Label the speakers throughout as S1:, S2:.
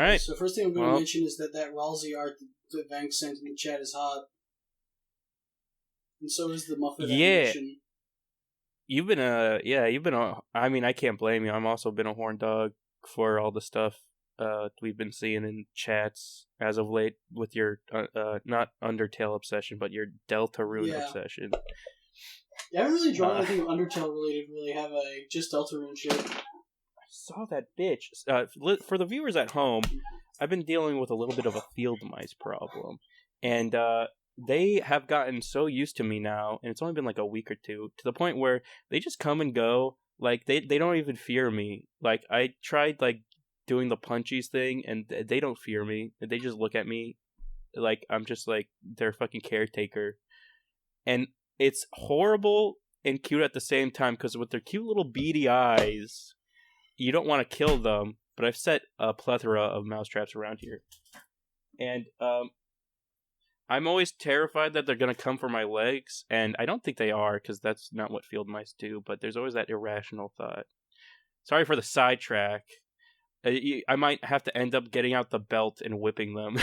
S1: right.
S2: So first thing I'm going to mention is that Ralsei art that Vank sent in the chat is hot. And so is the Muffet animation.
S1: You've been I mean, I can't blame you. I've also been a horn dog for all the stuff we've been seeing in chats as of late with your not Undertale obsession, but your Deltarune obsession.
S2: Yeah, I haven't really drawn anything Undertale related, really, have I? Just Deltarune shit.
S1: I saw that bitch. For the viewers at home, I've been dealing with a little bit of a field mice problem. And they have gotten so used to me now, and it's only been like a week or two, to the point where they just come and go. Like, they don't even fear me. Like, I tried, like, doing the punchies thing, and they don't fear me. They just look at me like I'm just, like, their fucking caretaker. And it's horrible and cute at the same time, because with their cute little beady eyes, you don't want to kill them, but I've set a plethora of mousetraps around here. And, I'm always terrified that they're going to come for my legs, and I don't think they are, because that's not what field mice do, but there's always that irrational thought. Sorry for the sidetrack. I might have to end up getting out the belt and whipping them.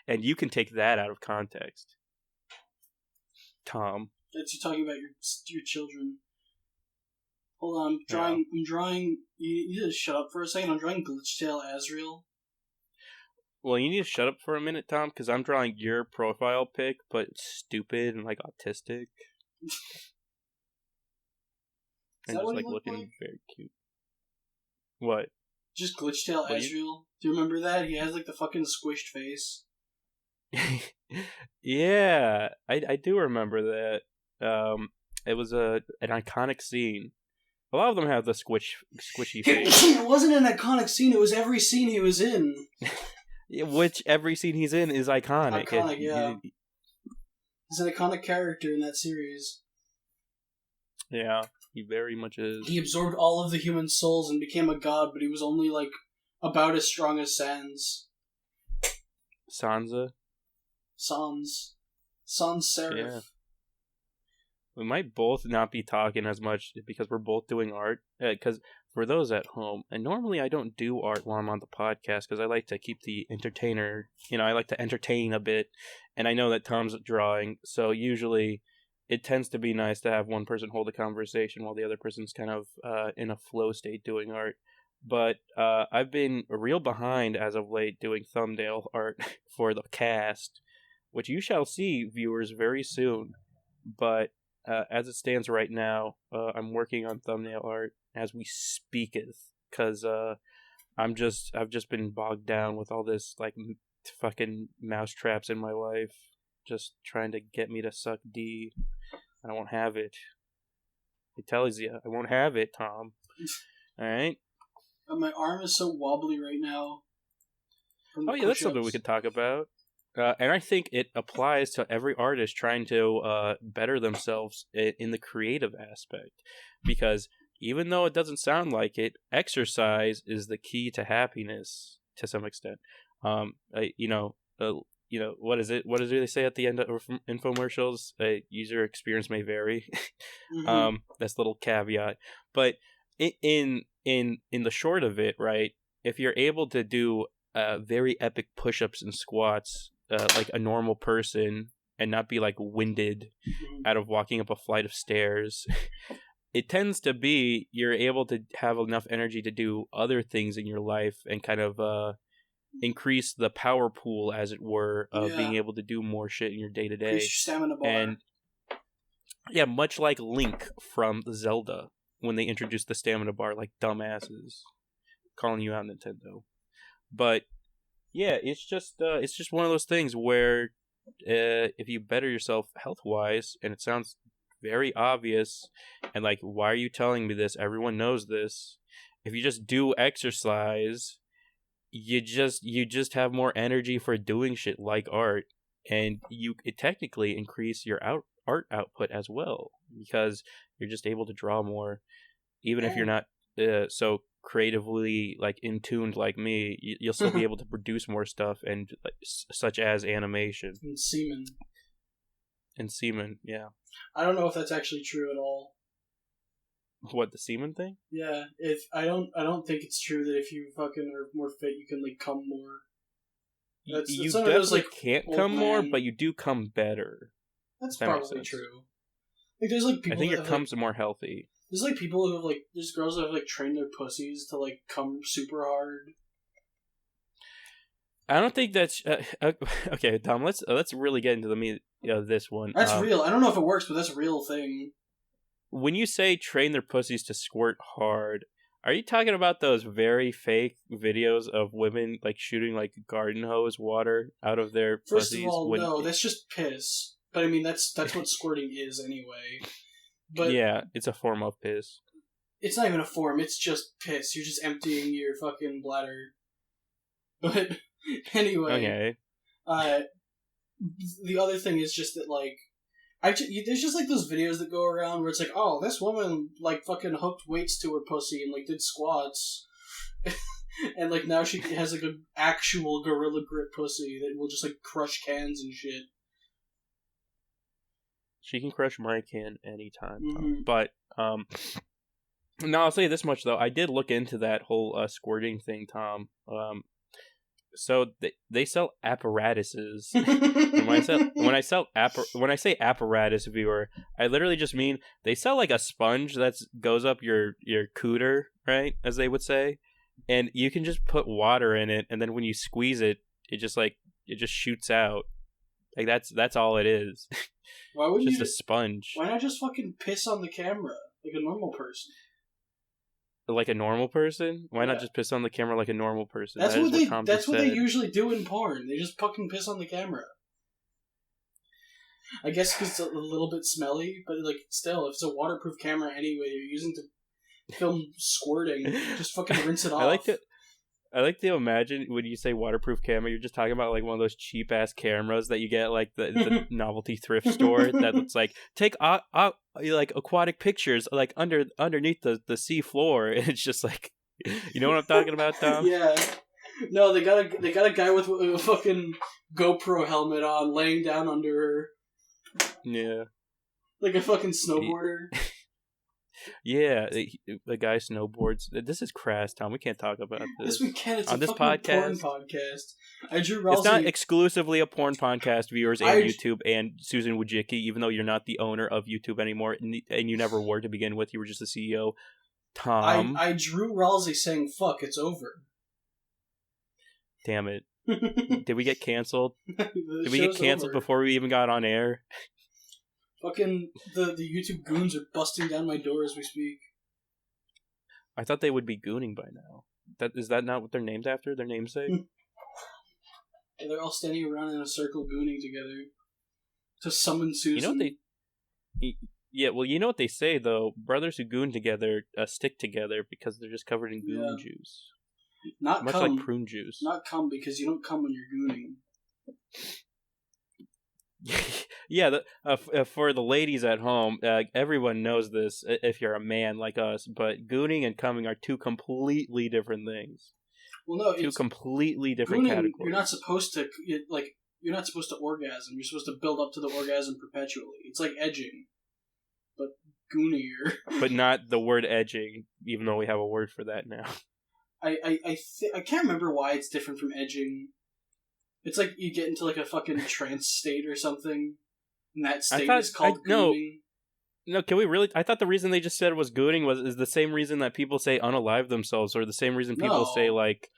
S1: And you can take that out of context. Tom.
S2: That's you talking about your children. Hold on, I'm drawing... You just shut up for a second. I'm drawing Glitchtail Azrael.
S1: Well, you need to shut up for a minute, Tom, because I'm drawing your profile pic, but it's stupid and, like, autistic. And just, like, looking very cute. What?
S2: Just Glitchtail Azrael. Do you remember that? He has, like, the fucking squished face.
S1: Yeah, I do remember that. It was an iconic scene. A lot of them have the squishy face.
S2: It wasn't an iconic scene, it was every scene he was in.
S1: Which every scene he's in is iconic.
S2: Yeah. He's an iconic character in that series.
S1: Yeah, he very much is.
S2: He absorbed all of the human souls and became a god, but he was only, like, about as strong as Sans.
S1: Sansa?
S2: Sans Serif.
S1: Yeah. We might both not be talking as much because we're both doing art. Because for those at home, and normally I don't do art while I'm on the podcast because I like to keep the entertainer, I like to entertain a bit. And I know that Tom's drawing, so usually it tends to be nice to have one person hold a conversation while the other person's kind of in a flow state doing art. But I've been real behind as of late doing thumbnail art for the cast, which you shall see, viewers, very soon. But as it stands right now, I'm working on thumbnail art as we speaketh, because I've just been bogged down with all this, like, fucking mousetraps in my life, just trying to get me to suck D. I won't have it. It tells you, I won't have it, Tom. Alright?
S2: My arm is so wobbly right now.
S1: Oh yeah, that's something we could talk about. And I think it applies to every artist trying to better themselves in the creative aspect. Because even though it doesn't sound like it, exercise is the key to happiness to some extent. What is it? What does they say at the end of infomercials? User experience may vary.
S2: Mm-hmm.
S1: That's a little caveat. But in the short of it, right? If you're able to do very epic push-ups and squats like a normal person and not be like winded out of walking up a flight of stairs, it tends to be you're able to have enough energy to do other things in your life and kind of increase the power pool, as it were, of being able to do more shit in your day-to-day.
S2: Increase your stamina bar.
S1: And yeah, much like Link from Zelda when they introduced the stamina bar, like dumbasses. Calling you out, Nintendo. But yeah, it's just one of those things where if you better yourself health-wise, and it sounds very obvious, and like, why are you telling me this? Everyone knows this. If you just do exercise, you just have more energy for doing shit like art, and it technically increase your art output as well, because you're just able to draw more, even if you're not so creatively like in tuned like me. You'll still be able to produce more stuff, and like, such as animation and semen. Yeah,
S2: I don't know if that's actually true at all.
S1: What, the semen thing?
S2: Yeah, if I don't think it's true that if you fucking are more fit, you can like come more.
S1: You
S2: some of
S1: definitely
S2: those, like,
S1: can't
S2: old
S1: come more,
S2: man-
S1: but you do come better.
S2: That's
S1: That makes
S2: probably
S1: sense.
S2: true. Like, there's like
S1: I
S2: people
S1: think
S2: that
S1: your
S2: have,
S1: cum's more healthy.
S2: there's like people who have like there's girls that have like trained their pussies to like come super hard.
S1: I don't think that's okay, Tom. Let's really get into the meat of this one.
S2: That's real. I don't know if it works, but that's a real thing.
S1: When you say train their pussies to squirt hard, are you talking about those very fake videos of women like shooting like garden hose water out of their
S2: First
S1: pussies?
S2: of all, no, that's just piss. But I mean, that's what squirting is anyway. But
S1: yeah, it's a form of piss.
S2: it's not even a form. It's just piss. You're just emptying your fucking bladder. But anyway,
S1: Okay.
S2: The other thing is just that like. There's just like those videos that go around where it's like, oh, this woman like fucking hooked weights to her pussy and like did squats, and like now she has like an actual gorilla grip pussy that will just like crush cans and shit.
S1: She can crush my can anytime.
S2: Mm-hmm.
S1: But no, I'll say this much though. I did look into that whole squirting thing, Tom. So they sell apparatuses. And when I say apparatus, viewer, I literally just mean they sell like a sponge that goes up your cooter, right, as they would say, and you can just put water in it, and then when you squeeze it, it just shoots out. Like that's all it is.
S2: Why wouldn't
S1: just
S2: you
S1: a sponge?
S2: Why not just fucking piss on the camera like a normal person?
S1: Like a normal person? Why not
S2: Yeah.
S1: just piss on the camera like a normal person?
S2: That's
S1: That
S2: what
S1: is Tom
S2: That's
S1: just
S2: what
S1: said.
S2: they usually do in porn. They just fucking piss on the camera. I guess because it's a little bit smelly, but like still, if it's a waterproof camera anyway, you're using to film squirting. Just fucking rinse it off.
S1: I like to imagine when you say waterproof camera, you're just talking about like one of those cheap ass cameras that you get at, like the novelty thrift store that looks like take like aquatic pictures like underneath the sea floor, and it's just like, you know what I'm talking about, Tom?
S2: Yeah. No, they got a guy with a fucking GoPro helmet on, laying down under her.
S1: Yeah.
S2: Like a fucking snowboarder.
S1: Yeah, the guy snowboards. This is crass, Tom. We can't talk about this.
S2: Yes, we can. It's
S1: on
S2: a
S1: this
S2: fucking
S1: podcast.
S2: porn podcast. I drew Rousey.
S1: It's not exclusively a porn podcast, viewers, and YouTube and Susan Wojcicki, even though you're not the owner of YouTube anymore, and you never were to begin with. You were just the CEO. Tom.
S2: I drew Rousey saying, fuck, it's over.
S1: Damn it. Did we get canceled? Did we get canceled
S2: over.
S1: before we even got on air?
S2: Fucking the YouTube goons are busting down my door as we speak.
S1: I thought they would be gooning by now. Is that not what they're named after? Their namesake?
S2: And they're all standing around in a circle gooning together to summon Susan.
S1: You know what they... Yeah, well, you know what they say, though. Brothers who goon together stick together because they're just covered in goon juice.
S2: Not
S1: much
S2: cum.
S1: like prune juice.
S2: Not cum, because you don't cum when you're gooning.
S1: Yeah, for the ladies at home, everyone knows this if you're a man like us, but gooning and coming are two completely different things.
S2: Well, no,
S1: two completely different categories.
S2: You're not supposed to you're not supposed to orgasm. You're supposed to build up to the orgasm perpetually. It's like edging, but goonier.
S1: But not the word edging, even though we have a word for that now.
S2: I can't remember why it's different from edging. It's like you get into like a fucking trance state or something, and that state is called gooning.
S1: No, can we really? I thought the reason they just said it was gooning is the same reason that people say unalive themselves, or the same reason people say like,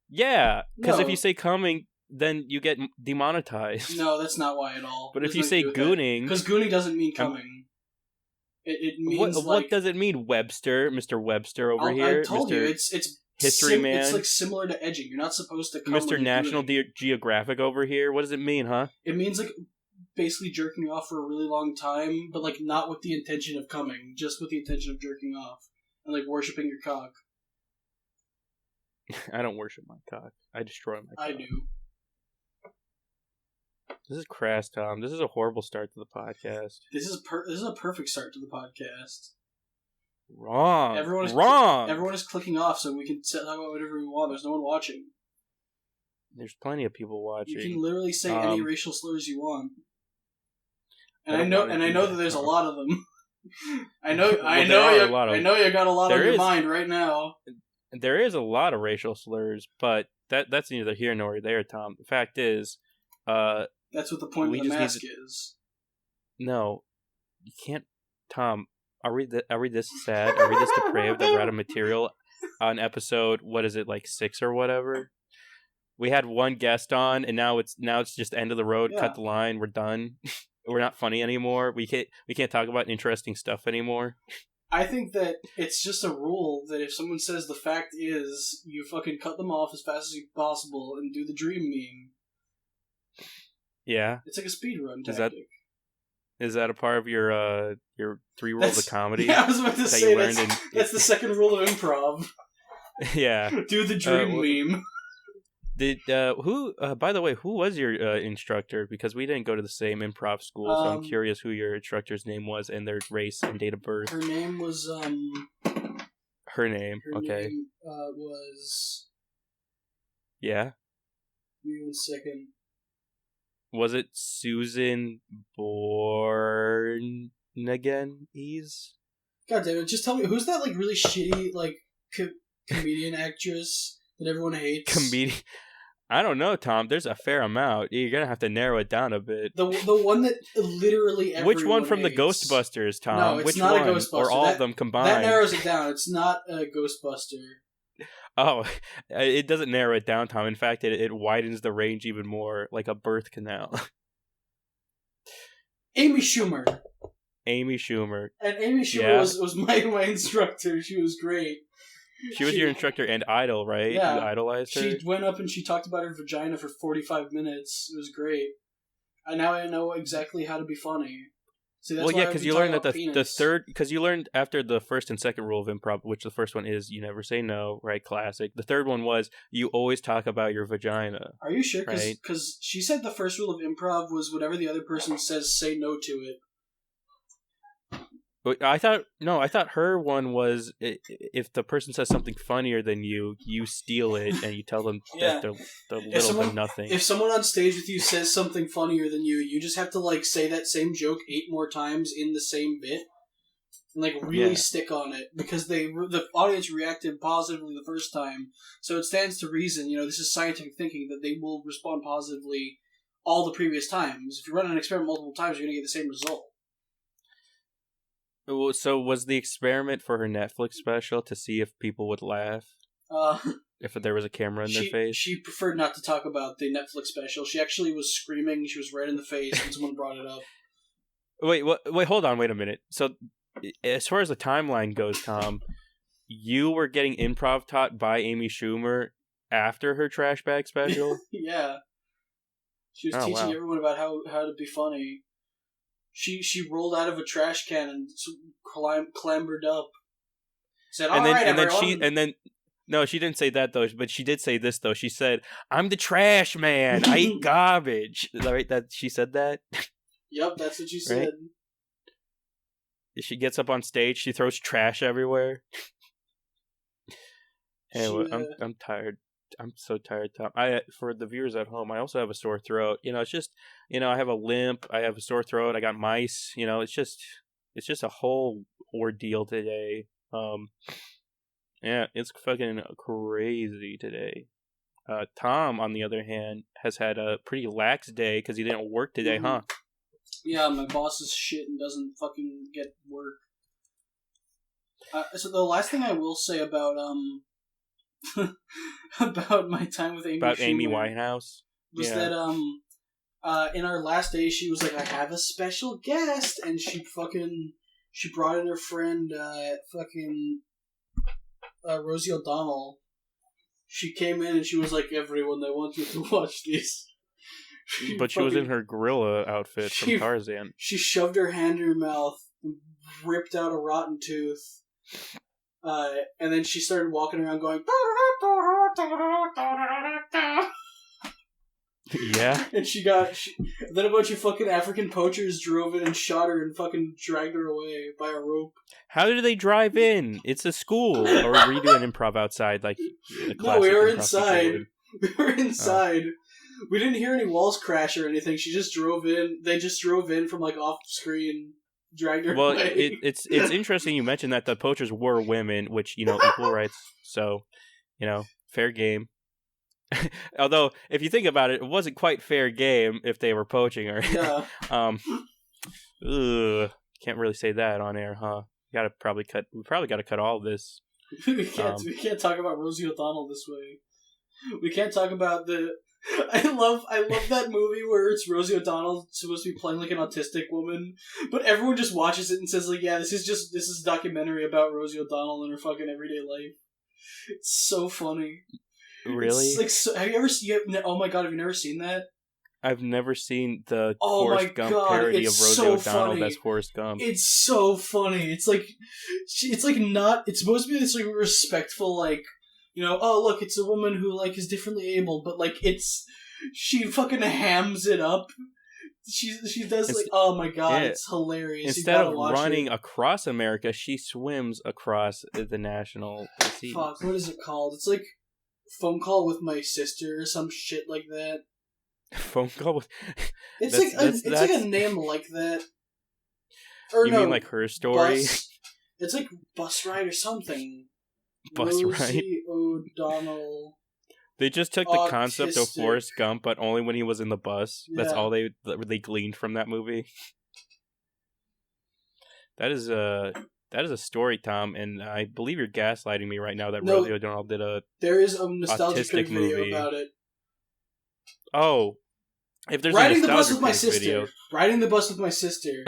S1: yeah, because if you say coming, then you get demonetized.
S2: No, that's not why at all.
S1: But if you say gooning,
S2: because gooning doesn't mean coming. It means
S1: what does it mean, Webster, Mr. Webster over here?
S2: I told you it's
S1: History man.
S2: It's like similar to edging. You're not supposed to come
S1: Mr. National Geographic over here. What does it mean, huh?
S2: It means like basically jerking off for a really long time, but like not with the intention of coming, just with the intention of jerking off and like worshiping your cock.
S1: I don't worship my cock. I destroy my cock.
S2: I do.
S1: This is crass, Tom. This is a horrible start to the podcast.
S2: This is a perfect start to the podcast.
S1: Wrong.
S2: Everyone is clicking off, so we can talk about whatever we want. There's no one watching.
S1: There's plenty of people watching.
S2: You can literally say any racial slurs you want. And I know that there's a lot of them. I know you got a lot on your mind right now.
S1: There is a lot of racial slurs, but that's neither here nor there, Tom. The fact is,
S2: that's what the point of the mask is.
S1: No, you can't, Tom. Are we this sad? Are we this depraved that we're out of material on episode? What is it, like 6 or whatever? We had one guest on, and now it's just end of the road. Yeah. Cut the line. We're done. We're not funny anymore. We can't talk about interesting stuff anymore.
S2: I think that it's just a rule that if someone says the fact is, you fucking cut them off as fast as possible and do the dream meme.
S1: Yeah,
S2: it's like a speedrun tactic.
S1: Is that a part of your 3 rules of comedy?
S2: Yeah, I was about to say that's the second rule of improv.
S1: Yeah,
S2: do the dream meme.
S1: By the way, who was your instructor? Because we didn't go to the same improv school, so I'm curious who your instructor's name was and their race and date of birth.
S2: Her name was
S1: Her name
S2: was.
S1: Yeah.
S2: Give me 1 second.
S1: Was it Susan Born again?
S2: God damn it! Just tell me, who's that like really shitty like comedian actress that everyone hates?
S1: Comedian. I don't know, Tom. There's a fair amount. You're gonna have to narrow it down a bit.
S2: The one that literally everyone
S1: Which one from
S2: hates.
S1: The Ghostbusters, Tom?
S2: No, it's
S1: Which
S2: not
S1: one?
S2: A Ghostbuster.
S1: Or all of them combined?
S2: That narrows it down. It's not a Ghostbuster.
S1: Oh, it doesn't narrow it down, Tom. In fact, it widens the range even more, like a birth canal.
S2: Amy Schumer.
S1: Amy Schumer.
S2: And Amy Schumer was my instructor. She was great.
S1: She was your instructor and idol, right?
S2: Yeah.
S1: You idolized her?
S2: She went up and she talked about her vagina for 45 minutes. It was great. Now I know exactly how to be funny. See, that's
S1: because you learned that the third, because you learned after the first and second rule of improv, which the first one is you never say no, right? Classic. The third one was you always talk about your vagina.
S2: Are you sure?
S1: Right?
S2: Because she said the first rule of improv was whatever the other person says, say no to it.
S1: I thought her one was if the person says something funnier than you steal it and you tell them that they're little than nothing.
S2: If someone on stage with you says something funnier than you just have to like say that same joke 8 more times in the same bit and like really stick on it because the audience reacted positively the first time. So it stands to reason, this is scientific thinking, that they will respond positively all the previous times. If you run an experiment multiple times, you're going to get the same result.
S1: So was the experiment for her Netflix special to see if people would laugh? If there was a camera in their face? She
S2: preferred not to talk about the Netflix special. She actually was screaming. She was red in the face when someone brought it up.
S1: Wait, hold on, wait a minute. So, as far as the timeline goes, Tom, you were getting improv taught by Amy Schumer after her trash bag special?
S2: Yeah. She was teaching everyone about how to be funny. She rolled out of a trash can and clambered up. Said, No, she didn't say that though. But she did say this though. She said, "I'm the trash man. I eat garbage." Right? That she said that. Yep, that's what she said. Right?
S1: She gets up on stage. She throws trash everywhere. Anyway, I'm tired. I'm so tired, Tom. For the viewers at home, I also have a sore throat. It's just, I have a limp. I have a sore throat. I got mice. It's just a whole ordeal today. Yeah, it's fucking crazy today. Tom, on the other hand, has had a pretty lax day because he didn't work today, huh?
S2: Yeah, my boss is shit and doesn't fucking get work. So the last thing I will say about about my time with Amy
S1: about
S2: Schumer
S1: Amy Winehouse
S2: was that in our last day she was like, I have a special guest, and she brought in her friend Rosie O'Donnell. She came in and she was like, everyone, I want you to watch this.
S1: But she was in her gorilla outfit from Tarzan. She
S2: shoved her hand in her mouth, ripped out a rotten tooth, and then she started walking around going,
S1: yeah.
S2: And then a bunch of fucking African poachers drove in and shot her and fucking dragged her away by a rope.
S1: How did they drive in? It's a school. Or were you doing improv outside?
S2: No, we were inside. We were inside. Oh. We didn't hear any walls crash or anything. She just drove in. They just drove in from off screen. dragged her
S1: Well,
S2: away.
S1: it's interesting you mentioned that the poachers were women, which, equal rights. So, fair game. Although, if you think about it, it wasn't quite fair game if they were poaching her.
S2: Yeah.
S1: Can't really say that on air, huh? We probably got to cut all of this.
S2: We can't talk about Rosie O'Donnell this way. We can't talk about the. I love that movie where it's Rosie O'Donnell supposed to be playing like an autistic woman, but everyone just watches it and says like, yeah, this is a documentary about Rosie O'Donnell and her fucking everyday life. It's so funny.
S1: Really?
S2: It's like, have you ever seen? Oh my god, have you never seen that?
S1: I've never seen the Forrest Gump parody of Rosie O'Donnell. That's Forrest Gump.
S2: It's so funny. It's like not. It's supposed to be this like respectful, like, oh look, it's a woman who like is differently able, but like she fucking hams it up. She does like, oh my god, it's hilarious.
S1: Instead of running across America, she swims across the national sea.
S2: Fuck, what is it called? It's like Phone Call with My Sister or some shit like that.
S1: Phone Call with...
S2: It's like a name like that. Or
S1: you mean like Her Story?
S2: It's like Bus Ride or something.
S1: Bus Ride?
S2: Rosie O'Donnell.
S1: They just took the concept of Forrest Gump, but only when he was in the bus. Yeah. That's all they gleaned from that movie. That is a story, Tom, and I believe you're gaslighting me right now that Rosie O'Donnell did
S2: there is a nostalgia critic video about it.
S1: Oh, if there's
S2: Riding
S1: a
S2: the bus with my sister.
S1: Video.
S2: Riding the bus with my sister.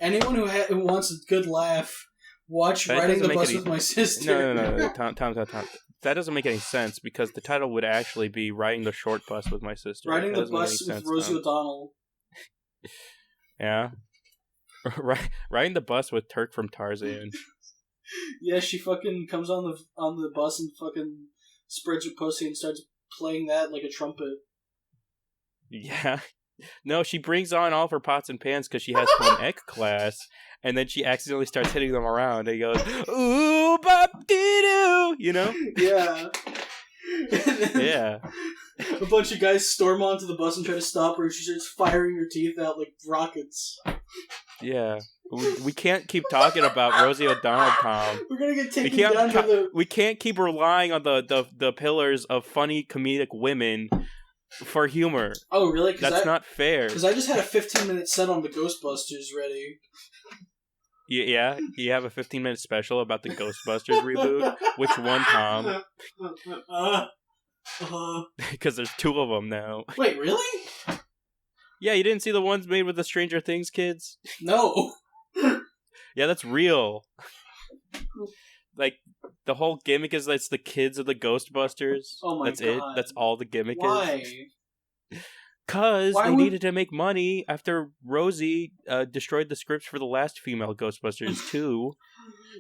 S2: Anyone who wants a good laugh, watch Riding the Bus with My Sister.
S1: No. Tom. That doesn't make any sense because the title would actually be Riding the Short Bus with My Sister.
S2: Riding the Bus with Rosie O'Donnell.
S1: Yeah. Riding the Bus with Turk from Tarzan.
S2: Yeah, she fucking comes on the bus and fucking spreads her pussy and starts playing that like a trumpet.
S1: Yeah. No, she brings on all of her pots and pans because she has home ec class, and then she accidentally starts hitting them around, and he goes, ooh, bop-dee-doo,
S2: Yeah.
S1: Yeah.
S2: A bunch of guys storm onto the bus and try to stop her, and she starts firing her teeth out like rockets.
S1: Yeah. We can't keep talking about Rosie O'Donnell, Tom.
S2: We're gonna get taken down by the...
S1: We can't keep relying on the pillars of funny comedic women for humor.
S2: Oh, really?
S1: That's not fair.
S2: Because I just had a 15-minute set on the Ghostbusters ready.
S1: Yeah? You have a 15-minute special about the Ghostbusters reboot? Which one, Tom? Because there's 2 of them now.
S2: Wait, really?
S1: Yeah, you didn't see the ones made with the Stranger Things kids?
S2: No.
S1: Yeah, that's real. Like, the whole gimmick is that it's the kids of the Ghostbusters.
S2: Oh my god.
S1: That's it? That's all the gimmick
S2: Why?
S1: is? Because they needed to make money after Rosie destroyed the scripts for the last female Ghostbusters 2.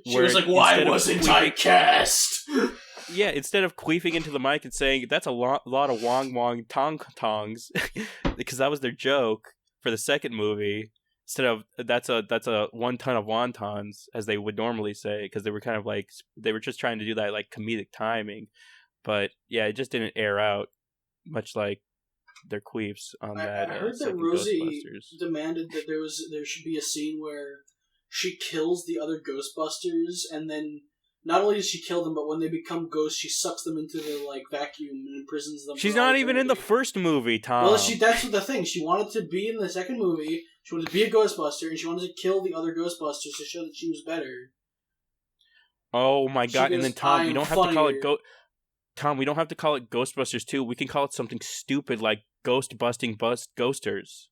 S2: She was like, why wasn't I cast?
S1: Yeah, instead of queefing into the mic and saying, that's a lot of wong wong tong tongs, because that was their joke for the second movie. Instead of that's a 1 ton of wontons, as they would normally say, because they were kind of like they were just trying to do that like comedic timing, but yeah, it just didn't air out, much like their queefs on that.
S2: I heard that Rosie demanded that there should be a scene where she kills the other Ghostbusters, and then not only does she kill them, but when they become ghosts, she sucks them into the like vacuum and imprisons them.
S1: She's not even in the first movie, Tom.
S2: Well, that's the thing. She wanted to be in the second movie. She wanted to be a Ghostbuster, and she wanted to kill the other Ghostbusters to show that she was better.
S1: Oh my god! And then Tom, we don't have to call it Tom, we don't have to call it Ghostbusters 2. We can call it something stupid like Ghost Busting Ghosters.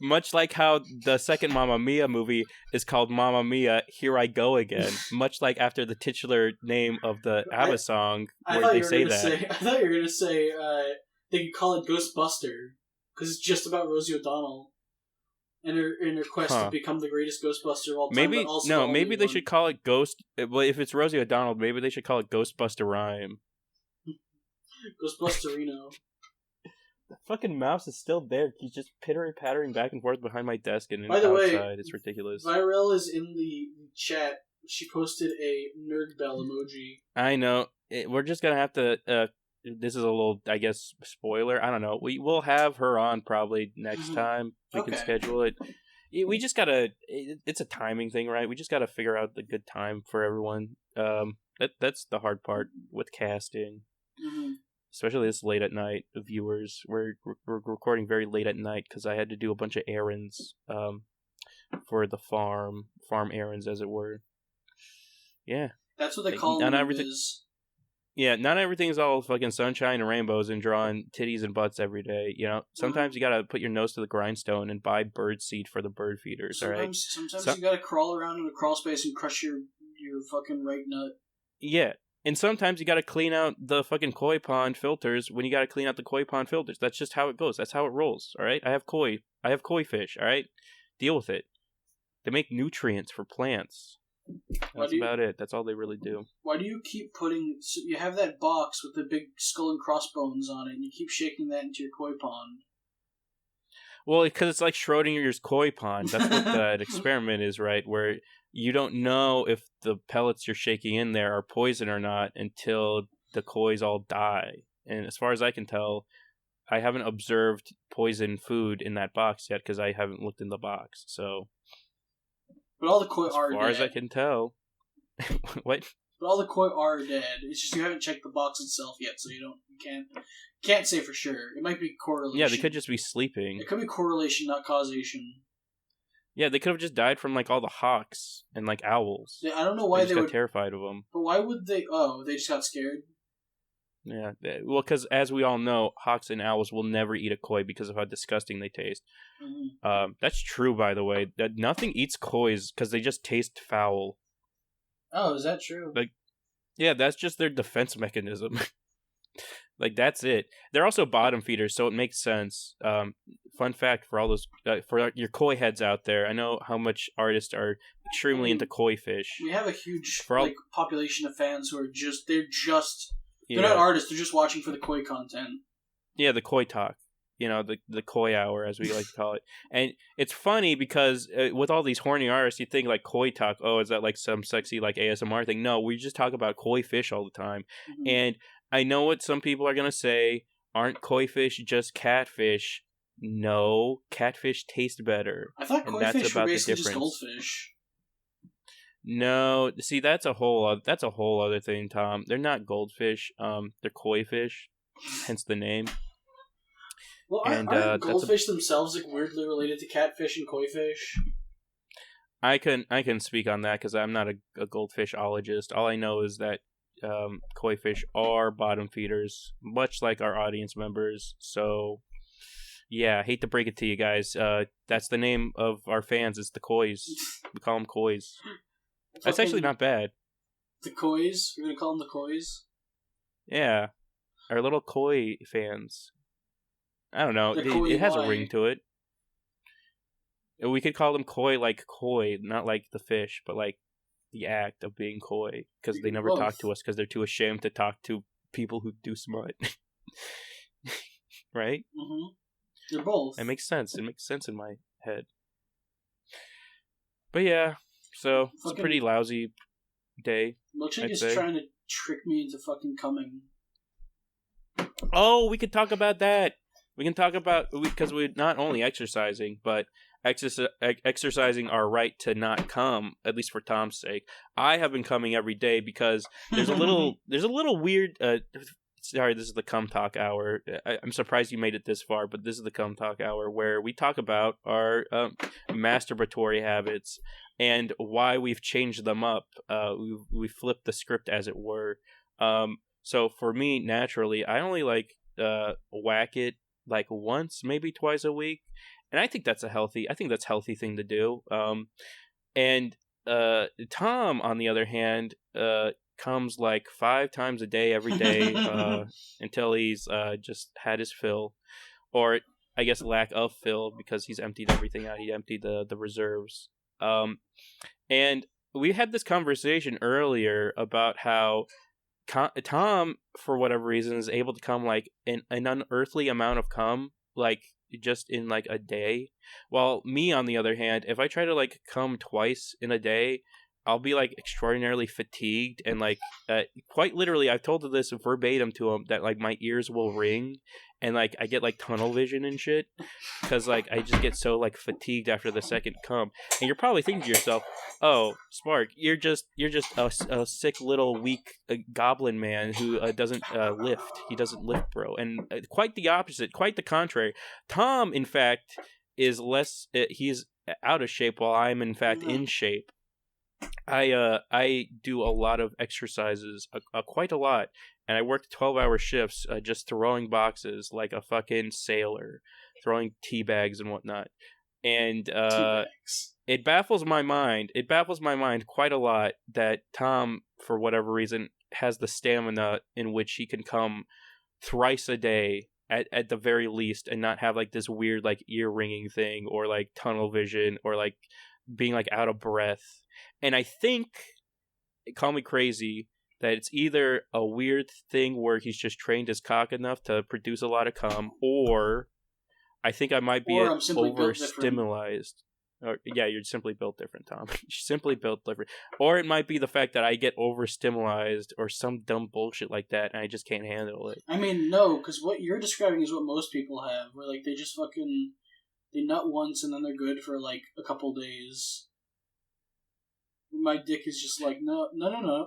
S1: Much like how the second Mamma Mia movie is called Mamma Mia, Here I Go Again. Much like after the titular name of the ABBA song, where they say that.
S2: I thought you were going to say they could call it Ghostbuster, because it's just about Rosie O'Donnell and her quest to become the greatest Ghostbuster of all time.
S1: Maybe they should call it Ghost... Well, if it's Rosie O'Donnell, maybe they should call it Ghostbuster Rhyme.
S2: Ghostbusterino.
S1: The fucking mouse is still there. He's just pittering back and forth behind my desk and
S2: By the way,
S1: it's ridiculous.
S2: Virel is in the chat. She posted a nerd bell emoji.
S1: I know. We're just gonna have to... this is a little, I guess, spoiler. I don't know. We'll have her on probably next time. We can schedule it. we just gotta. It's a timing thing, right? We just gotta figure out the good time for everyone. That's the hard part with casting, especially this late at night. Viewers, we're recording very late at night because I had to do a bunch of errands, for the farm errands, as it were. Yeah,
S2: that's what they call them.
S1: Yeah, not everything's all fucking sunshine and rainbows and drawing titties and butts every day. You know, sometimes you gotta put your nose to the grindstone and buy bird seed for the bird feeders.
S2: Sometimes you gotta crawl around in a crawl space and crush your fucking right nut.
S1: Yeah, and sometimes you gotta clean out the fucking koi pond filters when you gotta clean out the koi pond filters. That's just how it goes. That's how it rolls. All right, I have koi fish. All right, deal with it. They make nutrients for plants. That's about it. That's all they really do.
S2: Why do you keep putting... So you have that box with the big skull and crossbones on it, and you keep shaking that into your koi pond.
S1: Well, because it's like Schrodinger's koi pond. That's what that experiment is, right? Where you don't know if the pellets you're shaking in there are poison or not until the kois all die. And as far as I can tell, I haven't observed poison food in that box yet because I haven't looked in the box. So...
S2: But all the koi are dead.
S1: As far as I can tell. What?
S2: But all the koi are dead. It's just you haven't checked the box itself yet, so you can't say for sure. It might be correlation.
S1: Yeah, they could just be sleeping.
S2: It could be correlation, not causation.
S1: Yeah, they could have just died from like all the hawks and like owls.
S2: Yeah, I don't know why they
S1: got terrified of them.
S2: But why would they? Oh, they just got scared.
S1: Yeah, well, because as we all know, hawks and owls will never eat a koi because of how disgusting they taste. Mm-hmm. That's true, by the way. That nothing eats kois because they just taste foul.
S2: Oh, is that true?
S1: Like, yeah, that's just their defense mechanism. Like, that's it. They're also bottom feeders, so it makes sense. Fun fact for all those for your koi heads out there, I know how much artists are extremely into koi fish.
S2: We have a huge population of fans who are they're not artists, they're just watching for the koi content. Yeah, the koi talk. You know, the koi hour, as we like to call it. And it's funny because with all these horny artists, you think like koi talk, oh, is that like some sexy like ASMR thing? No, we just talk about koi fish all the time. Mm-hmm. And I know what some people are going to say, aren't koi fish just catfish? No, catfish taste better. I thought koi fish were basically just goldfish.
S1: No, see, that's a whole other thing, Tom. They're not goldfish. They're koi fish, hence the name.
S2: Well, aren't goldfish themselves like weirdly related to catfish and koi fish?
S1: I can speak on that because I'm not a goldfishologist. All I know is that koi fish are bottom feeders, much like our audience members. So, yeah, I hate to break it to you guys. That's the name of our fans. It's the kois. We call them kois. That's actually not bad.
S2: The kois? You're going to call them the kois?
S1: Yeah. Our little koi fans. I don't know. It has a ring to it. We could call them koi like koi, not like the fish, but like the act of being koi. Because they never talk to us because they're too ashamed to talk to people who do smut. Right?
S2: Mm-hmm. They're both.
S1: It makes sense. It makes sense in my head. But yeah. So, it's a pretty lousy day.
S2: Looks like he's trying to trick me into fucking coming.
S1: Oh, we could talk about that. We can talk about... Because we're not only exercising, but exercising our right to not come, at least for Tom's sake. I have been coming every day because there's a little weird... Sorry, this is the Cum Talk Hour. I'm surprised you made it this far, but this is the Cum Talk Hour where we talk about our masturbatory habits and why we've changed them up. We flipped the script, as it were. So for me, naturally, I only whack it like once, maybe twice a week, and I think that's a healthy thing to do. And Tom, on the other hand, comes like 5 times a day every day until he's just had his fill, or I guess lack of fill, because he's emptied everything out. He emptied the reserves. And we had this conversation earlier about how Tom, for whatever reason, is able to come like an unearthly amount of cum, like just in like a day, while me, on the other hand, if I try to like come twice in a day, I'll be like extraordinarily fatigued and like quite literally I've told this verbatim to him that like my ears will ring and like I get like tunnel vision and shit because like I just get so like fatigued after the second come. And you're probably thinking to yourself, oh, Spark, you're just a sick little weak goblin man who doesn't lift. He doesn't lift, bro. And quite the opposite, quite the contrary. Tom, in fact, is less he's out of shape while I'm in fact in shape. I do a lot of exercises, quite a lot, and I work 12-hour shifts just throwing boxes like a fucking sailor, throwing tea bags and whatnot. And it baffles my mind. It baffles my mind quite a lot that Tom, for whatever reason, has the stamina in which he can come thrice a day at the very least and not have like this weird like ear ringing thing or like tunnel vision or like being like out of breath. And I think, call me crazy, that it's either a weird thing where he's just trained his cock enough to produce a lot of cum, or I think I might be overstimulated. Yeah, you're simply built different, Tom. You're simply built different. Or it might be the fact that I get overstimulated or some dumb bullshit like that and I just can't handle it.
S2: I mean, no, because what you're describing is what most people have, where like they just fucking, they nut once and then they're good for like a couple days. My dick is just like, no.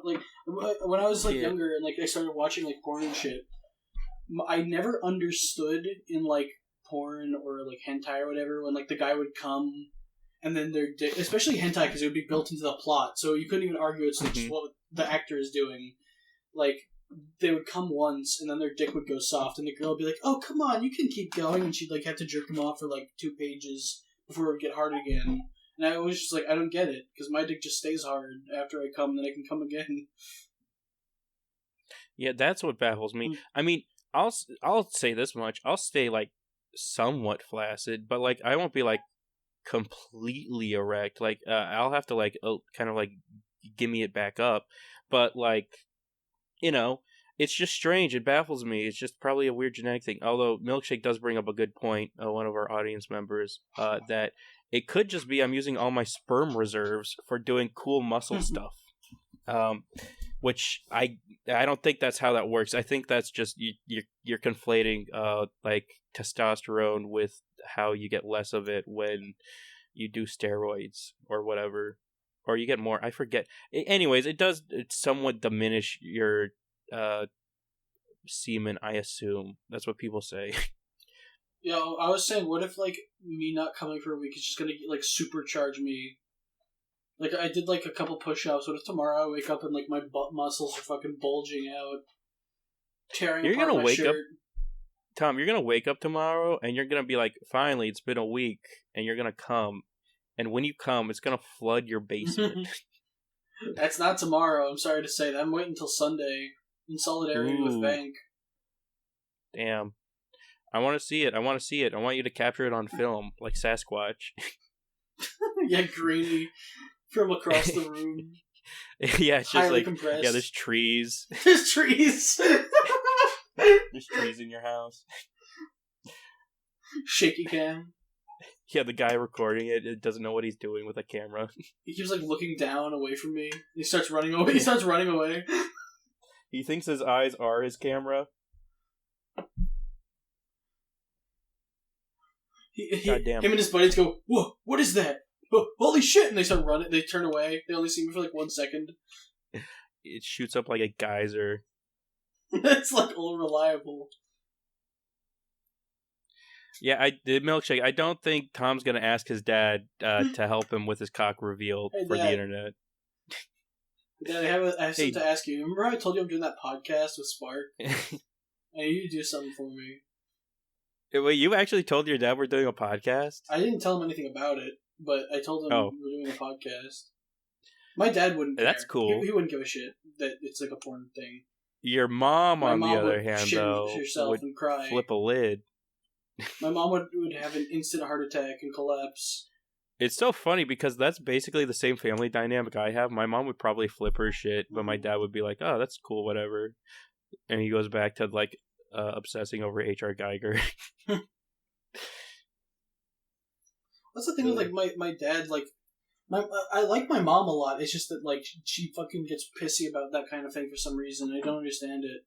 S2: Like, when I was like younger and like I started watching like porn and shit, I never understood in like porn or like hentai or whatever when like the guy would come and then their dick, especially hentai because it would be built into the plot, so you couldn't even argue it's like just what the actor is doing. Like, they would come once and then their dick would go soft and the girl would be like, oh, come on, you can keep going, and she'd like have to jerk him off for like 2 pages before it would get hard again. And I was just like, I don't get it, because my dick just stays hard after I come, then I can come again.
S1: Yeah, that's what baffles me. I mean, I'll say this much: I'll stay like somewhat flaccid, but like I won't be like completely erect. Like I'll have to like kind of like gimme it back up. But like, you know, it's just strange. It baffles me. It's just probably a weird genetic thing. Although Milkshake does bring up a good point. One of our audience members that. It could just be I'm using all my sperm reserves for doing cool muscle stuff, which I don't think that's how that works. I think that's just you're conflating like testosterone with how you get less of it when you do steroids or whatever, or you get more. I forget. Anyways, it somewhat diminish your semen. I assume that's what people say.
S2: Yo, I was saying, what if, like, me not coming for a week is just gonna, like, supercharge me? Like, I did, like, a couple push-ups. What if tomorrow I wake up and, like, my butt muscles are fucking bulging out, tearing apart my shirt?
S1: Tom, you're gonna wake up tomorrow and you're gonna be like, finally, it's been a week, and you're gonna come. And when you come, it's gonna flood your basement.
S2: That's not tomorrow, I'm sorry to say that. I'm waiting until Sunday, in solidarity with Bank.
S1: Damn. I want to see it. I want you to capture it on film, like Sasquatch.
S2: Yeah, grainy from across the room.
S1: Yeah, it's just like
S2: compressed.
S1: Yeah, there's trees.
S2: There's trees.
S1: There's trees in your house.
S2: Shaky cam.
S1: Yeah, the guy recording it doesn't know what he's doing with a camera.
S2: He keeps like looking down away from me. He starts running away.
S1: He thinks his eyes are his camera.
S2: Him and his buddies go, whoa, what is that? Oh, holy shit! And they start running. They turn away. They only see me for like 1 second.
S1: It shoots up like a geyser.
S2: It's like all reliable.
S1: Yeah, the Milkshake. I don't think Tom's gonna ask his dad to help him with his cock reveal for the internet.
S2: Dad, I have something to ask you. Remember how I told you I'm doing that podcast with Spark? I need you to do something for me.
S1: Wait, you actually told your dad we're doing a podcast?
S2: I didn't tell him anything about it, but I told him we're doing a podcast. My dad wouldn't care. That's cool. He wouldn't give a shit that it's like a porn thing.
S1: Your mom, on the other hand, though, would
S2: and cry.
S1: Flip a lid.
S2: My mom would have an instant heart attack and collapse.
S1: It's so funny because that's basically the same family dynamic I have. My mom would probably flip her shit, but my dad would be like, oh, that's cool, whatever. And he goes back to, like, obsessing over H.R. Geiger.
S2: That's the thing with, like, my dad, like, I like my mom a lot. It's just that like she fucking gets pissy about that kind of thing for some reason. I don't understand it.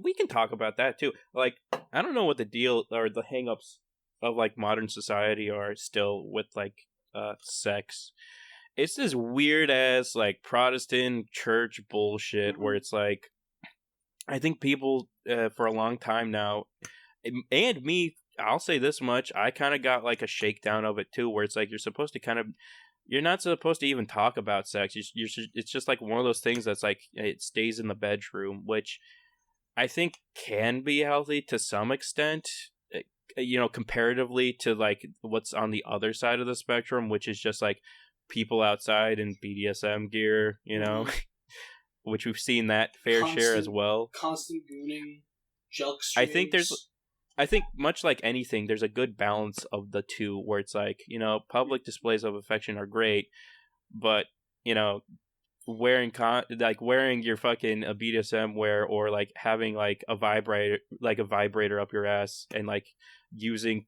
S1: We can talk about that too. Like, I don't know what the deal or the hangups of like modern society are still with like sex. It's this weird ass like Protestant church bullshit where it's like I think people for a long time now, and me, I'll say this much: I kind of got like a shakedown of it too, where it's like you're supposed to kind of, you're not supposed to even talk about sex. It's just like one of those things that's like it stays in the bedroom, which I think can be healthy to some extent. Comparatively to like what's on the other side of the spectrum, which is just like people outside in BDSM gear, which we've seen that fair share as well.
S2: Constant gooning, jelk
S1: I
S2: streams.
S1: think much like anything, there's a good balance of the two where it's like, public displays of affection are great, but, wearing your fucking a BDSM wear or like having like a vibrator up your ass and like using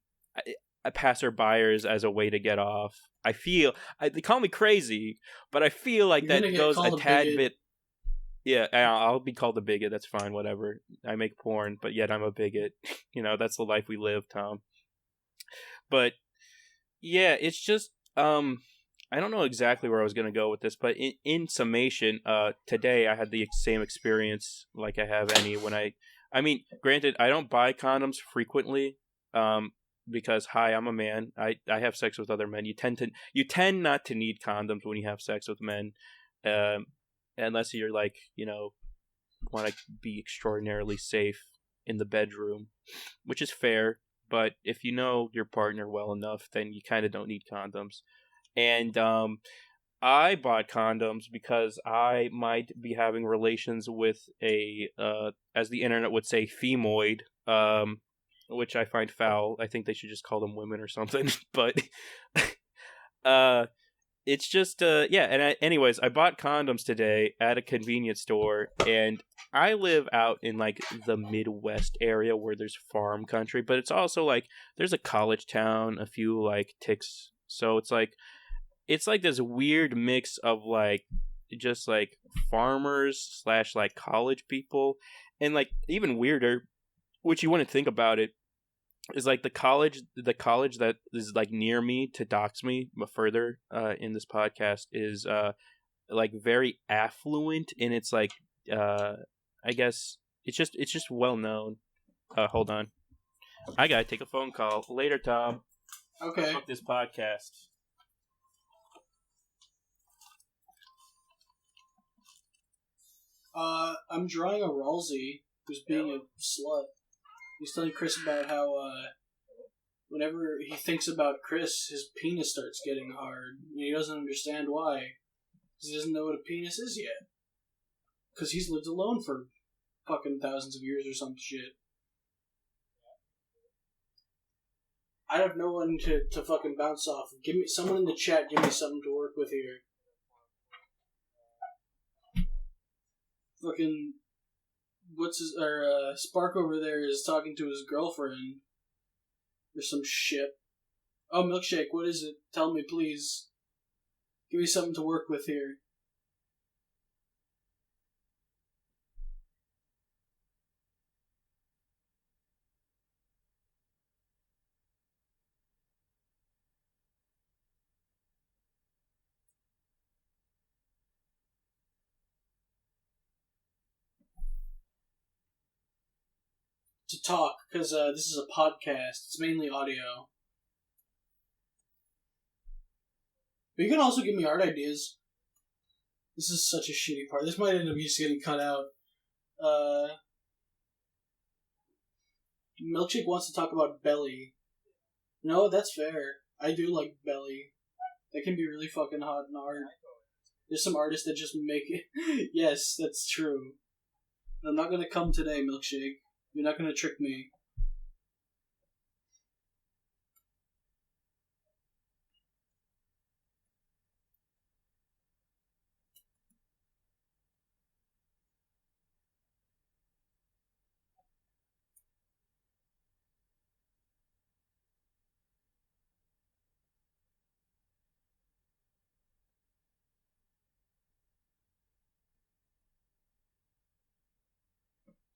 S1: passerbyers as a way to get off. They call me crazy, but I feel like
S2: You're
S1: that goes a tad bit. Yeah, I'll be called a bigot. That's fine, whatever. I make porn, but yet I'm a bigot. That's the life we live, Tom. But yeah, it's just I don't know exactly where I was going to go with this, but in summation, today I had the same experience like I have I mean, granted, I don't buy condoms frequently, because I'm a man. I have sex with other men. You tend not to need condoms when you have sex with men, unless you're like, want to be extraordinarily safe in the bedroom, which is fair. But if you know your partner well enough, then you kind of don't need condoms. And I bought condoms because I might be having relations with a, as the internet would say, femoid, which I find foul. I think they should just call them women or something. But it's just yeah. And anyways, I bought condoms today at a convenience store, and I live out in like the Midwest area where there's farm country, but it's also like there's a college town, a few like ticks. So it's like this weird mix of like just like farmers / like college people, and like even weirder, which you wouldn't think about it, is like the college that is like near me to dox me further in this podcast is like very affluent, and it's like I guess it's just well known. Hold on, I gotta take a phone call later, Tom.
S2: Okay.
S1: Fuck this podcast.
S2: I'm drawing a Ralsei who's being a slut. He's telling Chris about how whenever he thinks about Chris, his penis starts getting hard. And he doesn't understand why. Because he doesn't know what a penis is yet. Because he's lived alone for fucking thousands of years or some shit. I have no one to fucking bounce off. Give me someone in the chat. Give me something to work with here. Fucking Spark over there is talking to his girlfriend or some shit. Oh, Milkshake, what is it? Tell me, please. Give me something to work with here. To talk, because this is a podcast. It's mainly audio. But you can also give me art ideas. This is such a shitty part. This might end up just getting cut out. Milkshake wants to talk about belly. No, that's fair. I do like belly. That can be really fucking hot in art. There's some artists that just make it. Yes, that's true. But I'm not gonna come today, Milkshake. You're not gonna trick me.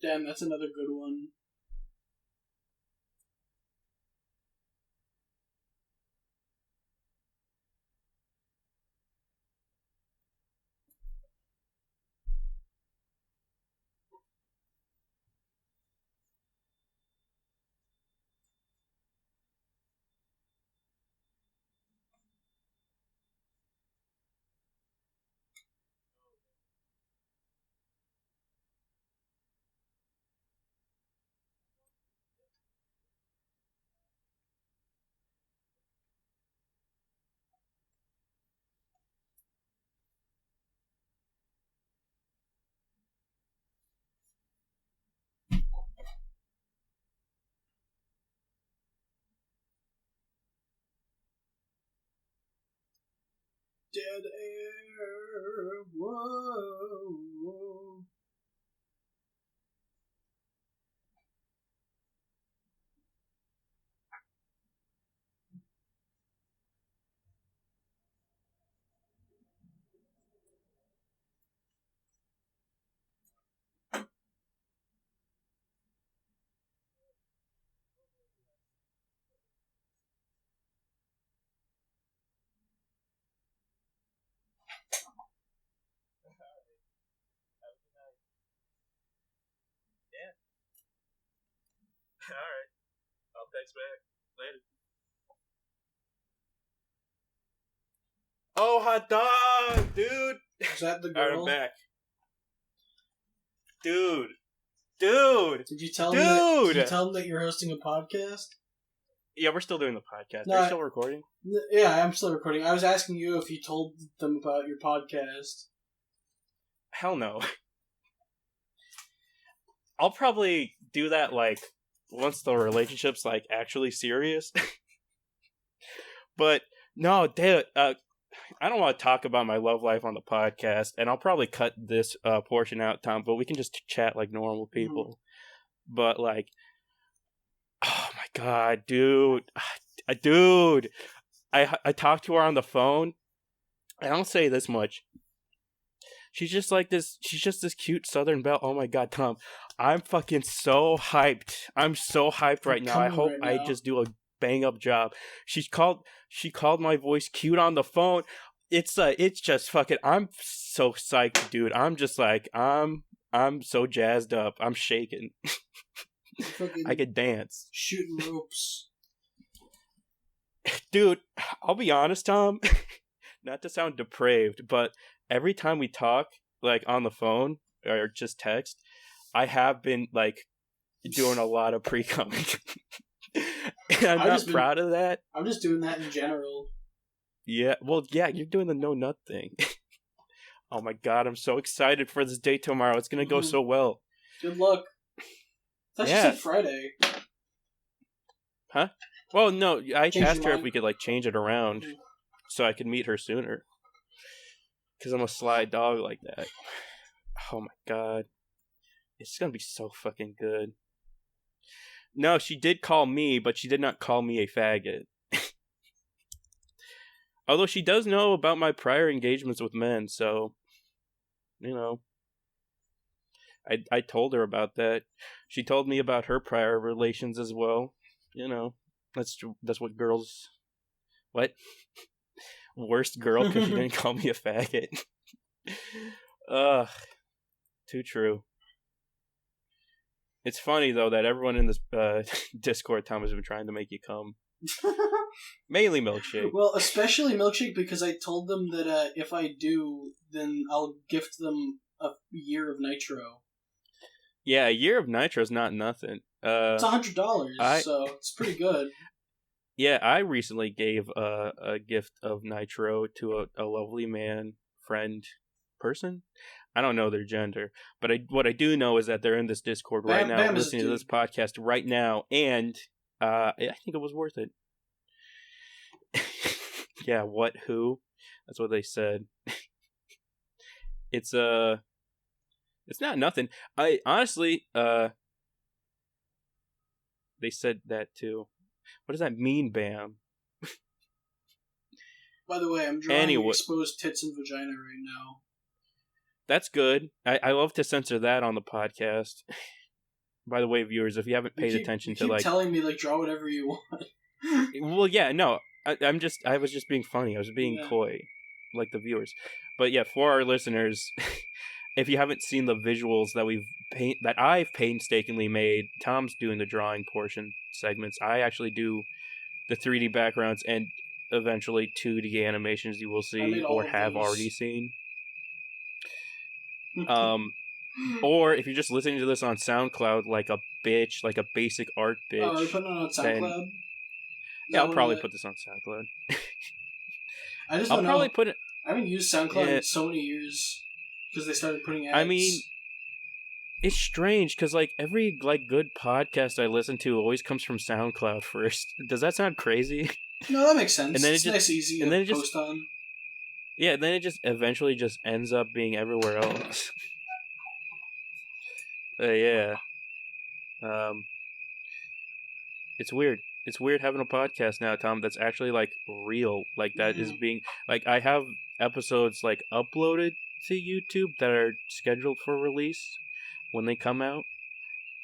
S2: Damn, that's another good one. Dead air. Whoa.
S1: Alright. I'll text back. Later. Oh, hot dog, dude!
S2: Is that the girl?
S1: Alright, I'm back. Dude!
S2: Did you tell him that you're hosting a podcast?
S1: Yeah, we're still doing the podcast.
S2: No,
S1: Are you still recording?
S2: Yeah, I'm still recording. I was asking you if you told them about your podcast.
S1: Hell no. I'll probably do that, like, once the relationship's, like, actually serious. But, no, dude, I don't want to talk about my love life on the podcast, and I'll probably cut this portion out, Tom, but we can just chat like normal people. But, like, oh my god, dude. Dude, I talked to her on the phone, and I'll say this much. She's just this cute Southern belle. Oh my god, Tom. I'm fucking so hyped. I'm so hyped right now. I hope I just do a bang up job. She called my voice cute on the phone. It's just fucking, I'm so psyched, dude. I'm just like, I'm so jazzed up. I'm shaking. I could dance.
S2: Shooting ropes.
S1: Dude, I'll be honest, Tom. Not to sound depraved, but every time we talk, like on the phone or just text, I have been like doing a lot of pre-coming. And I'm not proud of that.
S2: I'm just doing that in general.
S1: Yeah, well, yeah, you're doing the no nut thing. Oh my god, I'm so excited for this date tomorrow. It's gonna go so well.
S2: Good luck. I thought you said Friday.
S1: Huh? Well, no, I asked her if we could like change it around so I could meet her sooner. Because I'm a sly dog like that. Oh my god. It's gonna be so fucking good. No, she did call me, but she did not call me a faggot. Although she does know about my prior engagements with men, so, you know. I told her about that. She told me about her prior relations as well. You know, that's what girls... What? Worst girl because she didn't call me a faggot. Ugh. Too true. It's funny, though, that everyone in this Discord, Tom, has been trying to make you come. Mainly Milkshake.
S2: Well, especially Milkshake, because I told them that if I do, then I'll gift them a year of Nitro.
S1: Yeah, a year of Nitro is not nothing.
S2: It's $100, so it's pretty good.
S1: Yeah, I recently gave a gift of Nitro to a lovely man, friend, person. I don't know their gender, but what I do know is that they're in this Discord right now, listening to this podcast right now, and I think it was worth it. Yeah, what, who? That's what they said. It's not nothing. I honestly, they said that too. What does that mean, Bam?
S2: By the way, I'm drawing exposed tits and vagina right now.
S1: That's good. I love to censor that on the podcast. By the way, viewers, if you haven't paid attention to like
S2: telling me like draw whatever you want.
S1: Well, yeah, no, I was just being funny. I was being coy, like the viewers. But yeah, for our listeners, if you haven't seen the visuals that I've painstakingly made, Tom's doing the drawing portion segments. I actually do the 3D backgrounds and eventually 2D animations you will see or have already seen. Or if you're just listening to this on SoundCloud like a bitch, like a basic art bitch.
S2: Oh, are you putting it on SoundCloud?
S1: Yeah, I'll probably put this on SoundCloud.
S2: I'll probably put it. I haven't used SoundCloud in so many years because they started putting ads.
S1: I mean, it's strange because like every like good podcast I listen to always comes from SoundCloud first. Does that sound crazy?
S2: No, that makes sense. And then it's
S1: nice,
S2: easy to post on.
S1: Yeah, then it just eventually just ends up being everywhere else. Yeah. It's weird. It's weird having a podcast now, Tom, that's actually like real. Like that is being like I have episodes like uploaded to YouTube that are scheduled for release when they come out.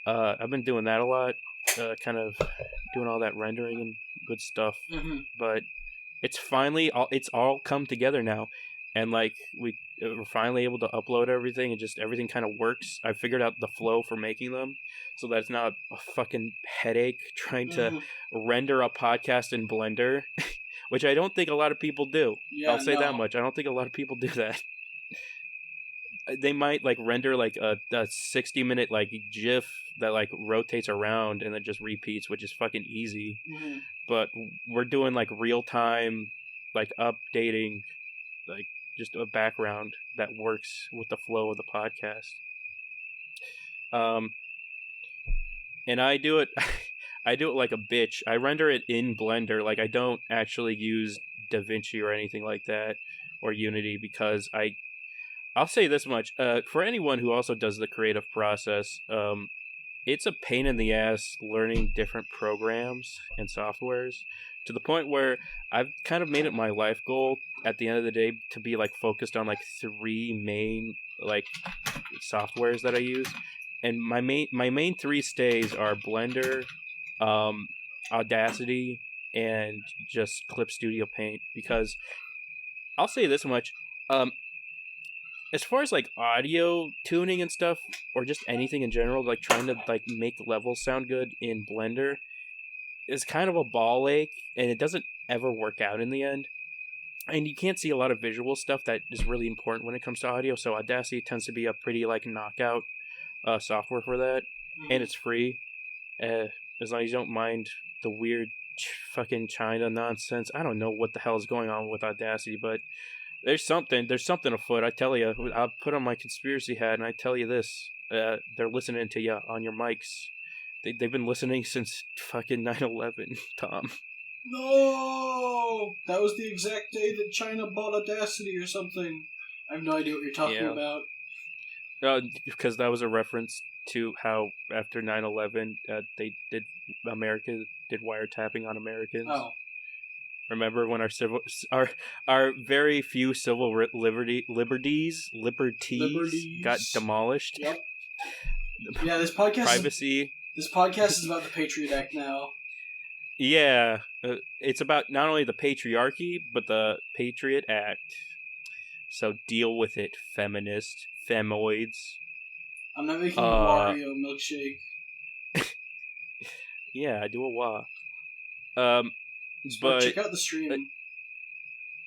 S1: I've been doing that a lot, kind of doing all that rendering and good stuff. But it's finally it's all come together now, and like we're finally able to upload everything, and just everything kind of works. I figured out the flow for making them, so that it's not a fucking headache trying to render a podcast in Blender, which I don't think a lot of people do. I'll say that much. I don't think a lot of people do that. They might like render like a 60-minute like GIF that like rotates around and then just repeats, which is fucking easy. But we're doing like real time, like updating, like just a background that works with the flow of the podcast. And I do it like a bitch. I render it in Blender. Like I don't actually use DaVinci or anything like that or Unity because I'll say this much. For anyone who also does the creative process, it's a pain in the ass learning different programs and softwares to the point where I've kind of made it my life goal at the end of the day to be like focused on like 3 main like softwares that I use. And my main 3 stays are Blender, Audacity, and just Clip Studio Paint, because I'll say this much, as far as like audio tuning and stuff, or just anything in general, like trying to like make levels sound good in Blender is kind of a ball ache, and it doesn't ever work out in the end. And you can't see a lot of visual stuff that is really important when it comes to audio, so Audacity tends to be a pretty like knockout software for that, and it's free, as long as you don't mind the weird fucking China nonsense. I don't know what the hell is going on with Audacity, but there's something afoot. I tell you, I'll put on my conspiracy hat and I tell you this: they're listening to you on your mics. They've been listening since fucking 9/11, Tom.
S2: No, that was the exact day that China bought Audacity or something. I have no idea what you're talking about.
S1: Because that was a reference to how after 9/11, America did wiretapping on Americans. Oh. Remember when our very few civil liberties got demolished?
S2: Yep. Yeah, this podcast
S1: privacy.
S2: This podcast is about the Patriot Act now.
S1: Yeah, it's about not only the patriarchy but the Patriot Act. So deal with it, feminist femoids.
S2: I'm not making a Wario milkshake.
S1: Yeah, I do a wah.
S2: But check out the stream.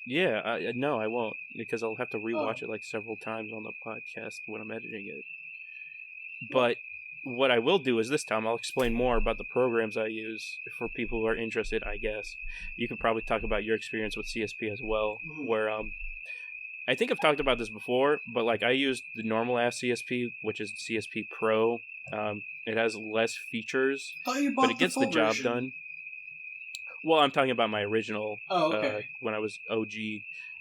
S1: Yeah, no, I won't, because I'll have to rewatch it like several times on the podcast when I'm editing it. But what I will do is this time I'll explain more about the programs I use for people who are interested, I guess. You could probably talk about your experience with CSP as well, where I think I've talked about this before, but like I used the normal ass CSP, which is CSP Pro. It has less features, but it gets the job done. Well, I'm talking about my original. Oh, okay. When I was OG.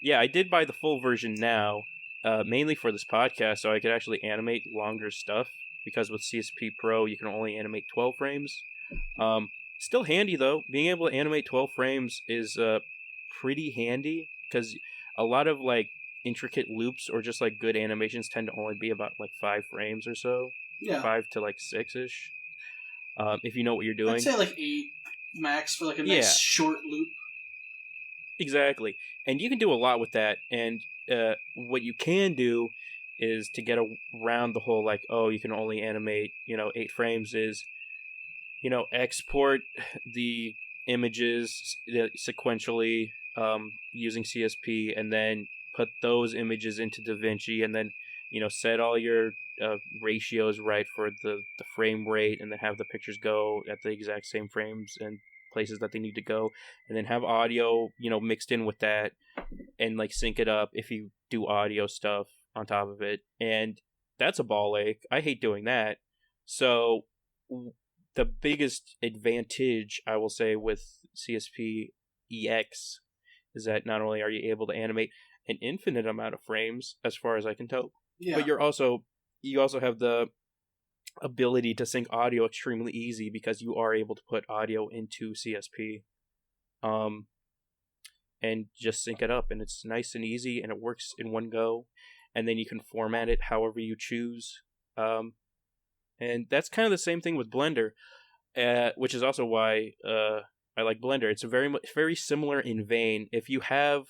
S1: Yeah, I did buy the full version now, mainly for this podcast, so I could actually animate longer stuff. Because with CSP Pro, you can only animate 12 frames. Still handy though. Being able to animate 12 frames is pretty handy, because a lot of like intricate loops or just like good animations tend to only be about like 5 frames or so. Yeah. 5 to like 6-ish. if you know what you're
S2: I'd
S1: doing.
S2: say like 8 max for like a nice short loop.
S1: Exactly. And you can do a lot with that. And what you can do is to get around the whole, like, oh, you can only animate, 8 frames is, export the images sequentially using CSP, and then put those images into DaVinci, and then, set all your ratios right for the frame rate, and then have the pictures go at the exact same frames and places that they need to go, and then have audio, mixed in with that, and like sync it up if you do audio stuff on top of it. And that's a ball ache. I hate doing that. So the biggest advantage, I will say, with CSP EX is that not only are you able to animate an infinite amount of frames, as far as I can tell, but you also have the ability to sync audio extremely easy, because you are able to put audio into CSP, and just sync it up, and it's nice and easy, and it works in one go, and then you can format it however you choose, and that's kind of the same thing with Blender, which is also why I like Blender. It's very similar in vein. If you have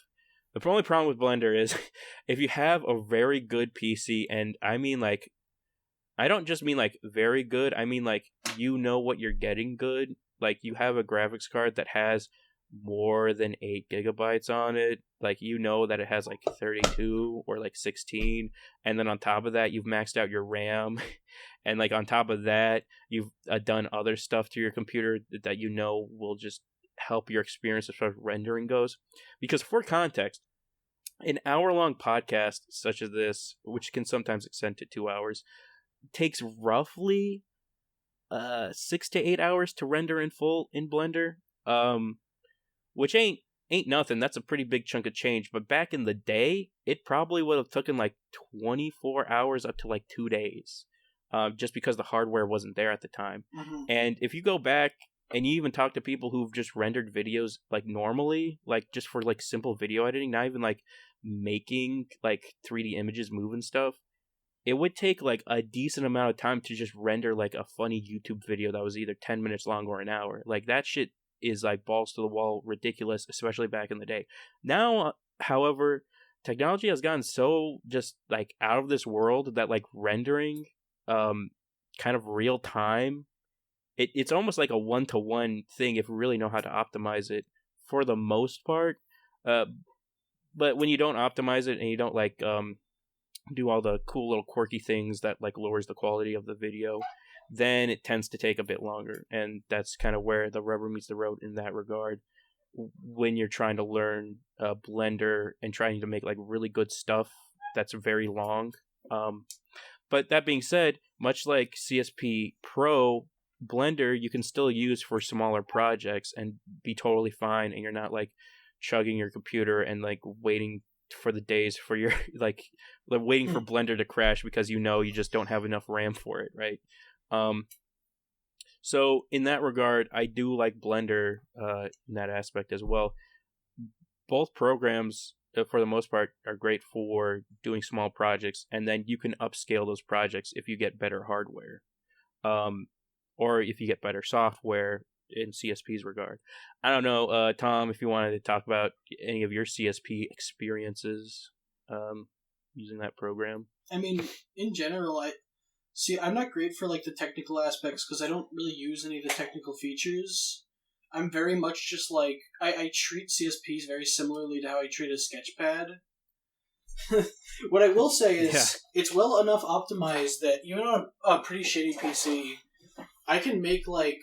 S1: the only problem with Blender is if you have a very good PC, and I mean, like, I don't just mean like very good, I mean like what you're getting good. Like, you have a graphics card that has more than 8 gigabytes on it, like, that it has like 32 or like 16, and then on top of that you've maxed out your RAM, and like on top of that you've done other stuff to your computer that will just help your experience as far as rendering goes. Because for context, an hour-long podcast such as this, which can sometimes extend to 2 hours, takes roughly 6 to 8 hours to render in full in Blender, which ain't nothing. That's a pretty big chunk of change. But back in the day, it probably would have taken like 24 hours up to like 2 days, just because the hardware wasn't there at the time.
S2: Mm-hmm.
S1: And if you go back and you even talk to people who've just rendered videos like normally, like just for like simple video editing, not even like making like 3D images move and stuff, it would take like a decent amount of time to just render like a funny YouTube video that was either 10 minutes long or an hour. Like, that shit is like balls to the wall ridiculous, especially back in the day. Now, however, technology has gotten so just like out of this world that like rendering kind of real time, it's almost like a one-to-one thing if you really know how to optimize it for the most part. But when you don't optimize it and you don't like do all the cool little quirky things that like lowers the quality of the video, then it tends to take a bit longer. And that's kind of where the rubber meets the road in that regard, when you're trying to learn Blender and trying to make like really good stuff that's very long. But that being said, much like CSP Pro, Blender you can still use for smaller projects and be totally fine, and you're not like chugging your computer and like waiting for the days for your like waiting for Blender to crash because you just don't have enough RAM for it, right? So in that regard, I do like Blender in that aspect as well. Both programs, for the most part, are great for doing small projects, and then you can upscale those projects if you get better hardware, or if you get better software in CSP's regard. I don't know, Tom, if you wanted to talk about any of your CSP experiences using that program.
S2: I mean, in general, I'm not great for like the technical aspects because I don't really use any of the technical features. I'm very much just like I treat CSPs very similarly to how I treat a sketchpad. What I will say is it's well enough optimized that even on a pretty shitty PC, I can make like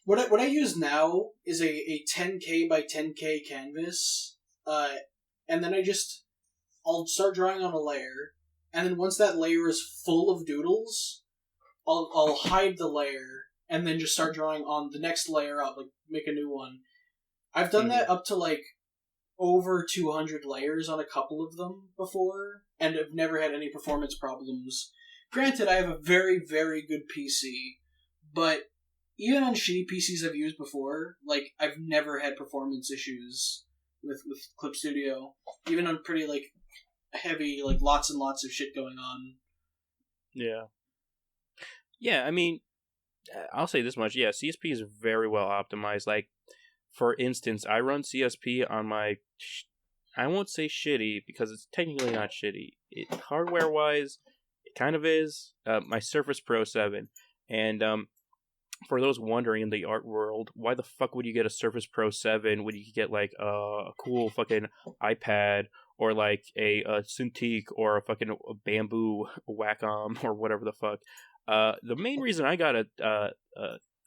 S2: what I use now is a 10K by 10K canvas, and then I'll start drawing on a layer, and then once that layer is full of doodles, I'll hide the layer and then just start drawing on the next layer up, like make a new one. I've done that up to like over 200 layers on a couple of them before, and I've never had any performance problems. Granted, I have a very, very good PC, but even on shitty PCs I've used before, like, I've never had performance issues with Clip Studio. Even on pretty, like, heavy, like, lots and lots of shit going on.
S1: Yeah. Yeah, I mean, I'll say this much. Yeah, CSP is very well optimized. Like, for instance, I run CSP on my. I won't say shitty because it's technically not shitty. Hardware wise, it kind of is. My Surface Pro 7, and for those wondering in the art world, why the fuck would you get a Surface Pro 7 when you could get like a cool fucking iPad or like a Cintiq or a fucking Bamboo Wacom or whatever the fuck? The main reason I got a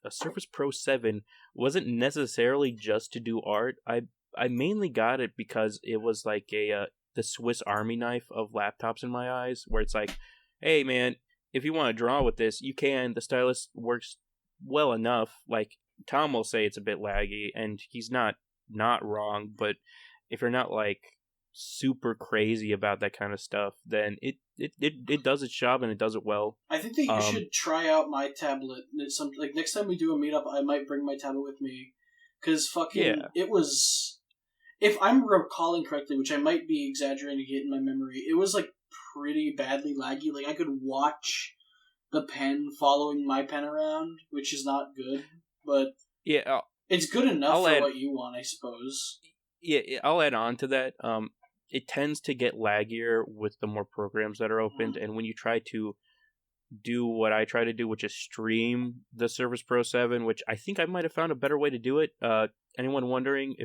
S1: Surface Pro 7 wasn't necessarily just to do art. I mainly got it because it was like the Swiss Army knife of laptops in my eyes, where it's like, hey man, if you want to draw with this, you can. The stylus works well enough. Like, Tom will say it's a bit laggy, and he's not wrong, but if you're not like super crazy about that kind of stuff, then it does its job and it does it well.
S2: I think that you should try out my tablet. Like, next time we do a meetup, I might bring my tablet with me, because it was, if I'm recalling correctly, which I might be exaggerating it in my memory, it was like pretty badly laggy. Like, I could watch the pen following my pen around, which is not good, but
S1: yeah,
S2: it's good enough for what you want, I suppose.
S1: Yeah, I'll add on to that. It tends to get laggier with the more programs that are opened, and when you try to do what I try to do, which is stream the Surface Pro 7, which I think I might have found a better way to do it. Anyone wondering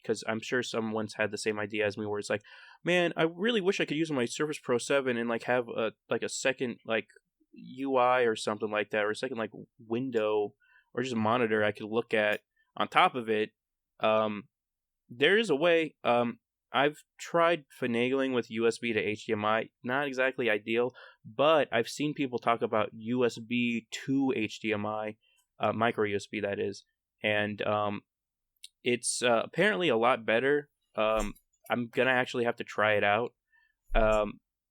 S1: because I'm sure someone's had the same idea as me, where it's like, man, I really wish I could use my Surface Pro 7 and like have a second like UI or something like that, or a second like window or just a monitor I could look at on top of it. There is a way. I've tried finagling with USB to HDMI. Not exactly ideal, but I've seen people talk about USB to HDMI, micro USB that is, and it's apparently a lot better. I'm gonna actually have to try it out.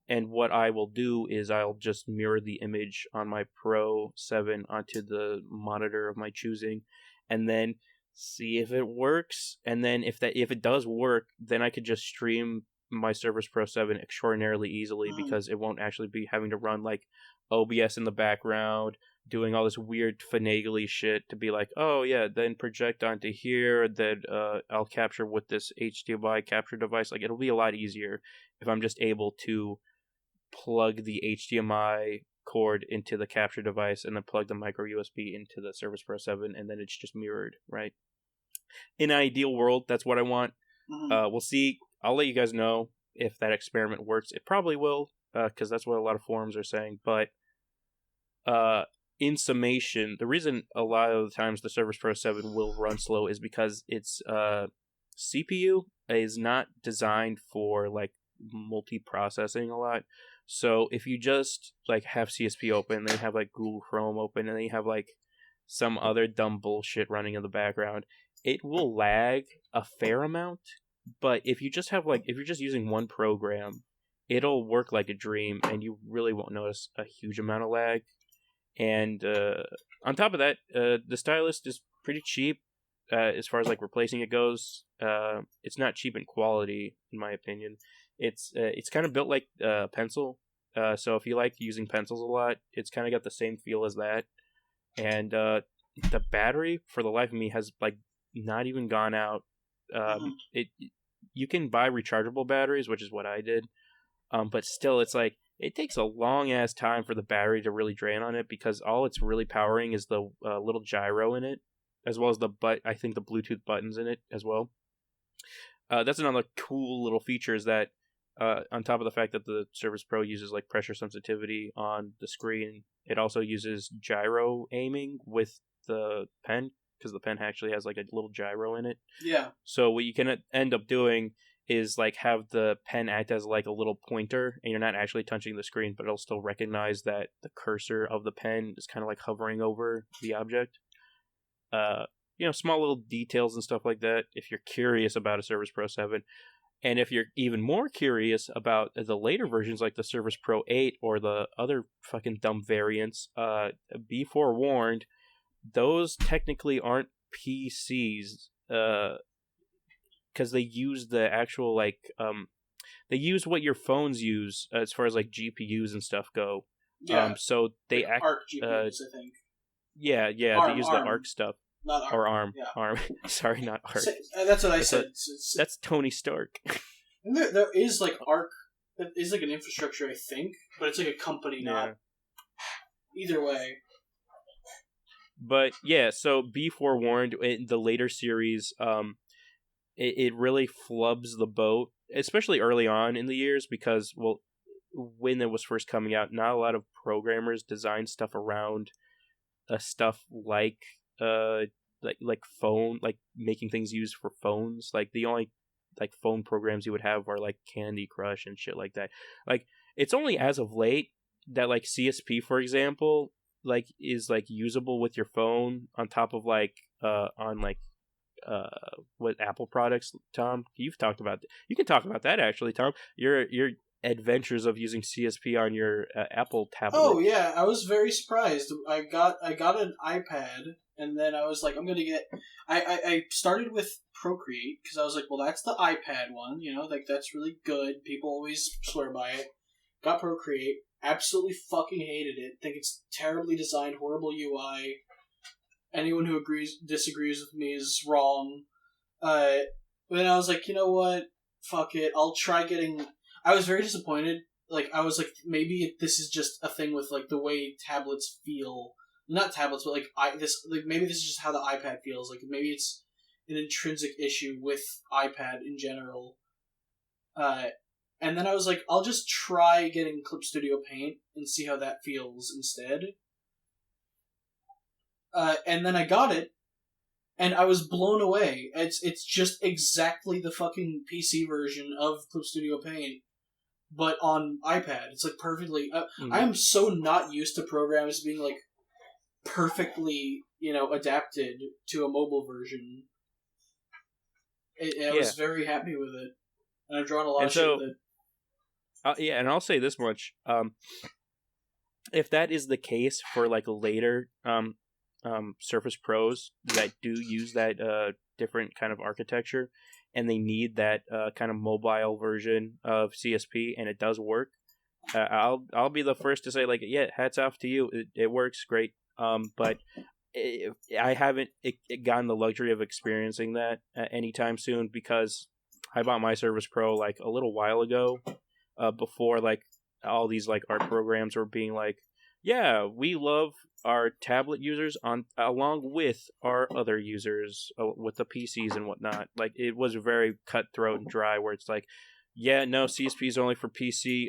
S1: And what I will do is I'll just mirror the image on my Pro 7 onto the monitor of my choosing, and then see if it works. And then if it does work, then I could just stream my Surface Pro 7 extraordinarily easily, because it won't actually be having to run like OBS in the background, doing all this weird finagly shit to be like, oh yeah, then project onto here, then I'll capture with this HDMI capture device. Like, it'll be a lot easier if I'm just able to plug the HDMI cord into the capture device and then plug the micro USB into the Surface Pro 7, and then it's just mirrored, right? In an ideal world, that's what I want. We'll see. I'll let you guys know if that experiment works. It probably will, because that's what a lot of forums are saying. But in summation, the reason a lot of the times the Surface Pro 7 will run slow is because its CPU is not designed for like multi-processing a lot. So if you just like have CSP open, then you have like Google Chrome open, and then you have like some other dumb bullshit running in the background, it will lag a fair amount. But if you just have if you're just using one program, it'll work like a dream, and you really won't notice a huge amount of lag. And on top of that, the stylus is pretty cheap as far as like replacing it goes. It's not cheap in quality, in my opinion. It's kind of built like a pencil. So if you like using pencils a lot, it's kind of got the same feel as that. And the battery, for the life of me, has like not even gone out. You can buy rechargeable batteries, which is what I did. But still, it's like it takes a long ass time for the battery to really drain on it, because all it's really powering is the little gyro in it, as well as I think the Bluetooth buttons in it as well. That's another cool little feature, is that on top of the fact that the Surface Pro uses like pressure sensitivity on the screen, it also uses gyro aiming with the pen, because the pen actually has like a little gyro in it.
S2: Yeah.
S1: So what you can end up doing is like have the pen act as like a little pointer, and you're not actually touching the screen, but it'll still recognize that the cursor of the pen is kind of like hovering over the object. Small little details and stuff like that, if you're curious about a Surface Pro 7. And if you're even more curious about the later versions, like the Surface Pro 8 or the other fucking dumb variants, be forewarned, those technically aren't PCs, because they use the actual they use what your phones use as far as like GPUs and stuff go.
S2: Yeah.
S1: So they
S2: ARC GPUs, I think.
S1: Yeah, they use the Arc stuff.
S2: Not Arc.
S1: Or ARM.
S2: Yeah.
S1: ARM. Sorry, not Arc.
S2: That's what I said.
S1: That's Tony Stark.
S2: And there is like Arc. That is like an infrastructure, I think, but it's like a company, not. Either way.
S1: But yeah, so be forewarned. In the later series, it really flubs the boat, especially early on in the years, because when it was first coming out, not a lot of programmers designed stuff around stuff like phone, like making things used for phones. Like the only like phone programs you would have are like Candy Crush and shit like that. Like it's only as of late that like CSP, for example, like is like usable with your phone on top of like on like what Apple products. Tom, you've talked about you can talk about that actually, Tom. Your adventures of using CSP on your Apple tablet.
S2: Oh yeah, I was very surprised. I got an iPad, and then I was like, I'm gonna get. I started with Procreate because I was like, well, that's the iPad one, you know, like that's really good. People always swear by it. Got Procreate, absolutely fucking hated it. Think it's terribly designed, horrible UI. Anyone who disagrees with me is wrong. But then I was like, you know what? Fuck it. I'll try getting. I was very disappointed. Like I was like, maybe this is just a thing with like the way tablets feel. Not tablets, but maybe this is just how the iPad feels. Like maybe it's an intrinsic issue with iPad in general. And then I was like, I'll just try getting Clip Studio Paint and see how that feels instead. And then I got it, and I was blown away. It's just exactly the fucking PC version of Clip Studio Paint, but on iPad. It's like perfectly. I am so not used to programs being like perfectly, adapted to a mobile version. I was very happy with it, and I've drawn a lot of shit with it.
S1: Yeah, and I'll say this much: if that is the case for like later Surface Pros that do use that different kind of architecture, and they need that kind of mobile version of CSP, and it does work, I'll be the first to say like, yeah, hats off to you. It works great. But I haven't gotten the luxury of experiencing that anytime soon because I bought my Surface Pro like a little while ago, before like all these like art programs were being like, yeah, we love our tablet users along with our other users with the PCs and whatnot. Like it was very cutthroat and dry where it's like, yeah, no, CSP is only for PC.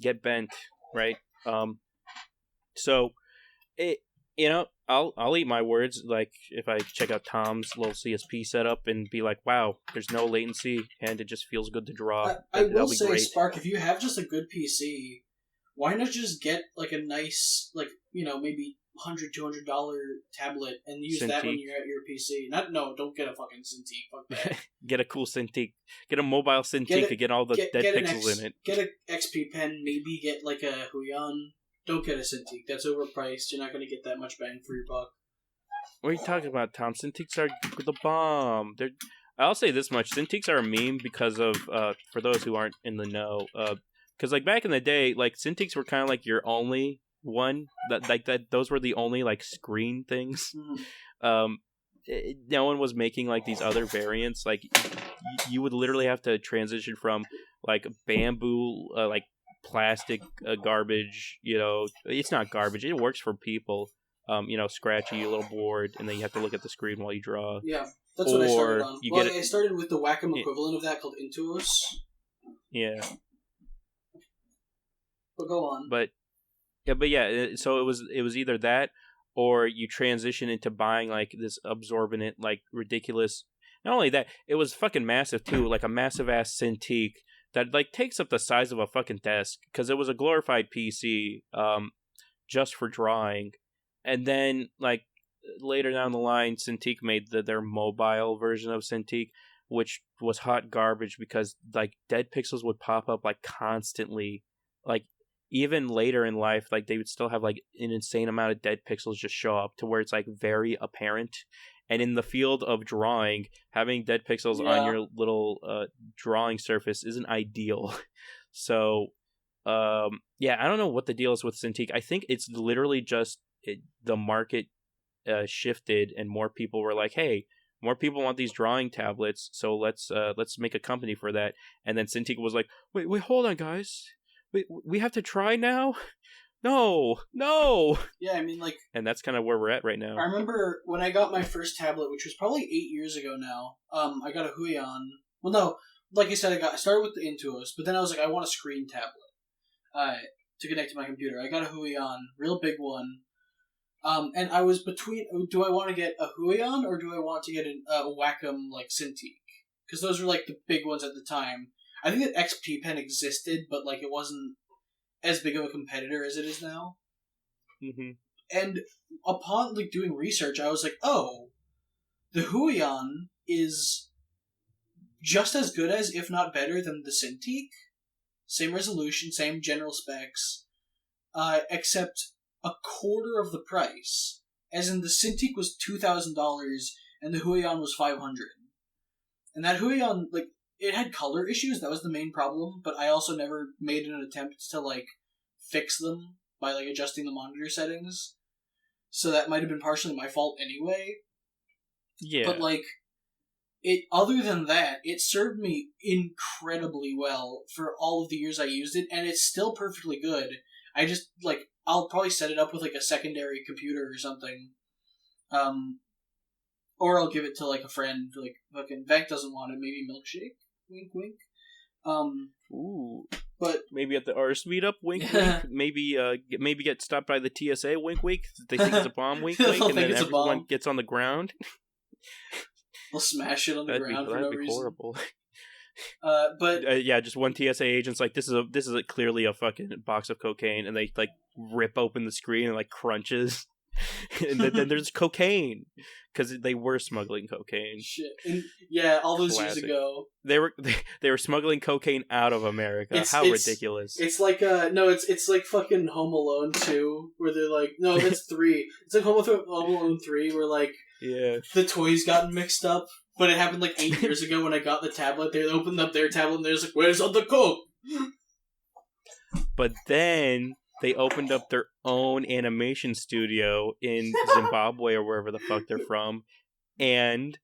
S1: Get bent, right? So it, I'll eat my words. Like if I check out Tom's little CSP setup and be like, wow, there's no latency and it just feels good to draw.
S2: I will say, great. Spark, if you have just a good PC, why not just get like a nice, like, maybe $100, $200 tablet and use Cintiq. That when you're at your PC? Don't get a fucking Cintiq. Fuck that.
S1: Get a cool Cintiq. Get a mobile Cintiq to get all the dead pixels in it.
S2: Get an XP pen. Maybe get like a Huion. Don't get a Cintiq. That's overpriced. You're not going to get that much bang for your buck.
S1: What are you talking about, Tom? Cintiqs are the bomb. I'll say this much. Cintiqs are a meme because of, for those who aren't in the know, because like back in the day, like Cintiqs were kind of like your only one that those were the only like screen things. Mm-hmm. No one was making like these other variants. Like you would literally have to transition from like bamboo, like plastic garbage. It's not garbage. It works for people. Scratchy, a little bored, and then you have to look at the screen while you draw.
S2: Yeah, that's what I started on. I started with the Wacom equivalent of that called Intuos.
S1: Yeah.
S2: But go on.
S1: But yeah, so it was either that or you transition into buying like this absorbent, like ridiculous. Not only that, it was fucking massive too, like a massive ass Cintiq that like takes up the size of a fucking desk because it was a glorified PC, just for drawing. And then like later down the line, Cintiq made their mobile version of Cintiq, which was hot garbage because like dead pixels would pop up like constantly, like. Even later in life, like they would still have like an insane amount of dead pixels just show up to where it's like very apparent. And in the field of drawing, having dead pixels on your little drawing surface isn't ideal. So, I don't know what the deal is with Cintiq. I think it's literally just the market shifted, and more people were like, "Hey, more people want these drawing tablets, so let's make a company for that." And then Cintiq was like, "Wait, hold on, guys. We have to try now." No.
S2: Yeah, I mean, like...
S1: And that's kind of where we're at right now.
S2: I remember when I got my first tablet, which was probably 8 years ago now, I got a Huion. Well, no, like I said, I started with the Intuos, but then I was like, I want a screen tablet to connect to my computer. I got a Huion, real big one. And I was between, do I want to get a Huion or do I want to get a Wacom, like, Cintiq? Because those were, like, the big ones at the time. I think that XP Pen existed, but, like, it wasn't as big of a competitor as it is now.
S1: Mm-hmm.
S2: And upon like doing research, I was like, oh, the Huion is just as good as, if not better than, the Cintiq. Same resolution, same general specs, except a quarter of the price. As in, the Cintiq was $2,000 and the Huion was $500. And that Huion, like, it had color issues, that was the main problem, but I also never made an attempt to, like, fix them by, like, adjusting the monitor settings. So that might have been partially my fault anyway.
S1: Yeah.
S2: But, like, other than that, it served me incredibly well for all of the years I used it, and it's still perfectly good. I just, like, I'll probably set it up with, like, a secondary computer or something. Or I'll give it to, like, a friend, like, fucking Beck doesn't want it, maybe Milkshake? Wink, wink.
S1: Ooh.
S2: But
S1: maybe at the Ars meetup, wink, wink. Maybe get stopped by the TSA, wink, wink. They think it's a bomb, wink, wink, and then everyone gets on the ground.
S2: They'll smash it on the ground for no reason. That'd be
S1: horrible.
S2: But
S1: yeah, just one TSA agent's like, this is clearly a fucking box of cocaine, and they like rip open the screen and like crunches. And then there's cocaine because they were smuggling cocaine.
S2: Shit. And yeah, all those
S1: Classic.
S2: Years ago,
S1: they were smuggling cocaine out of America. It's ridiculous!
S2: It's like it's like fucking Home Alone 2, where they're like, no, that's 3. It's like Home Alone 3, where like the toys got mixed up, but it happened like 8 years ago when I got the tablet. They opened up their tablet and they're like, "Where's all the coke?"
S1: But then they opened up their own animation studio in Zimbabwe or wherever the fuck they're from, and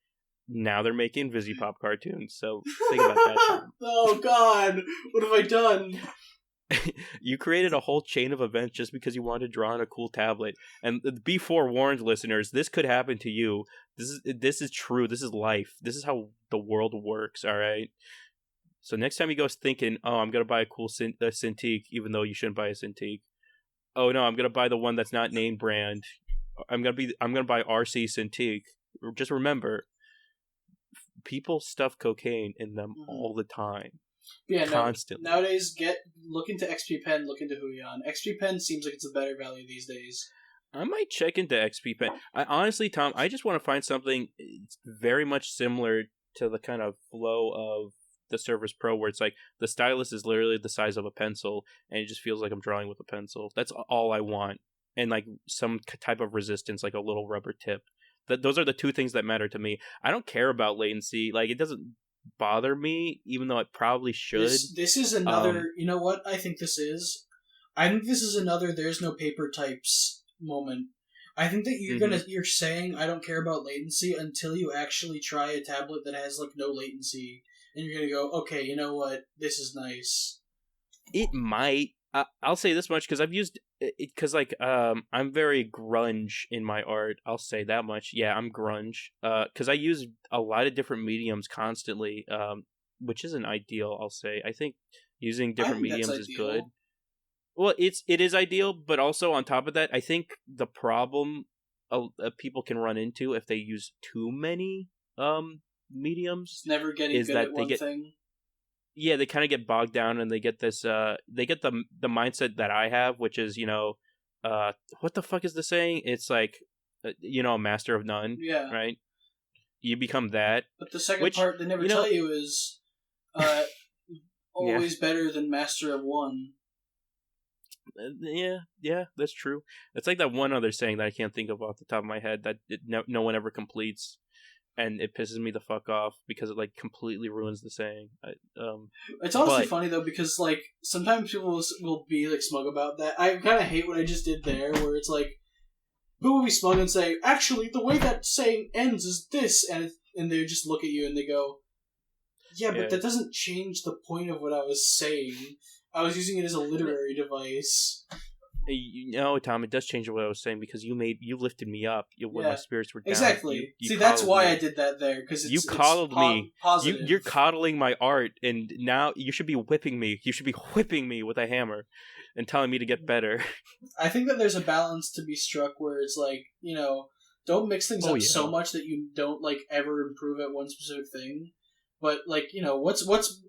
S1: now they're making Visipop cartoons. So think about that.
S2: Oh God, what have I done?
S1: You created a whole chain of events just because you wanted to draw on a cool tablet. And be forewarned, listeners, this could happen to you. This is true. This is life. This is how the world works. All right. So next time you go thinking, oh, I'm gonna buy a cool Cintiq, even though you shouldn't buy a Cintiq. Oh no, I'm gonna buy the one that's not name brand. I'm gonna buy RC Cintiq. Just remember, people stuff cocaine in them all the time.
S2: Yeah,
S1: constantly.
S2: Nowadays, look into XP Pen, look into Huion. XP Pen seems like it's a better value these days.
S1: I might check into XP Pen. Honestly, Tom, I just want to find something very much similar to the kind of flow of the Surface Pro, where it's like the stylus is literally the size of a pencil, and it just feels like I'm drawing with a pencil. That's all I want, and like some type of resistance, like a little rubber tip. Those are the two things that matter to me. I don't care about latency. Like, it doesn't bother me, even though it probably should.
S2: This is another. You know what I think this is? I think this is another "there's no paper types" moment. I think that you're saying I don't care about latency until you actually try a tablet that has like no latency. And you're going to go, okay, you know what? This is nice.
S1: It might. I'll say this much because I've used it because like I'm very grunge in my art. I'll say that much. Yeah, I'm grunge because I use a lot of different mediums constantly, which isn't ideal. I'll say I think using different mediums is good. Well, it is ideal, but also on top of that, I think the problem people can run into if they use too many mediums,
S2: just never getting good at one thing.
S1: Yeah, they kind of get bogged down, and they get this. They get the mindset that I have, which is what the fuck is the saying? It's like, a master of none.
S2: Yeah.
S1: Right. You become that.
S2: But the second part they never tell you is, always better than master of one.
S1: Yeah, that's true. It's like that one other saying that I can't think of off the top of my head that no one ever completes. And it pisses me the fuck off because it like completely ruins the saying.
S2: It's honestly funny though because like sometimes people will be like smug about that. I kind of hate what I just did there, where it's like Who will be smug and say, actually, the way that saying ends is this, and they just look at you and they go, yeah, but that doesn't change the point of what I was saying. I was using it as a literary device.
S1: No, Tom, it does change what I was saying because you lifted me up when my spirits were down.
S2: Exactly. See, that's why I did that there, because
S1: you coddled me.
S2: Positive.
S1: You're coddling my art, and now you should be whipping me. You should be whipping me with a hammer and telling me to get better.
S2: I think that there's a balance to be struck where it's like, don't mix things up so much that you don't like ever improve at one specific thing. But like, what's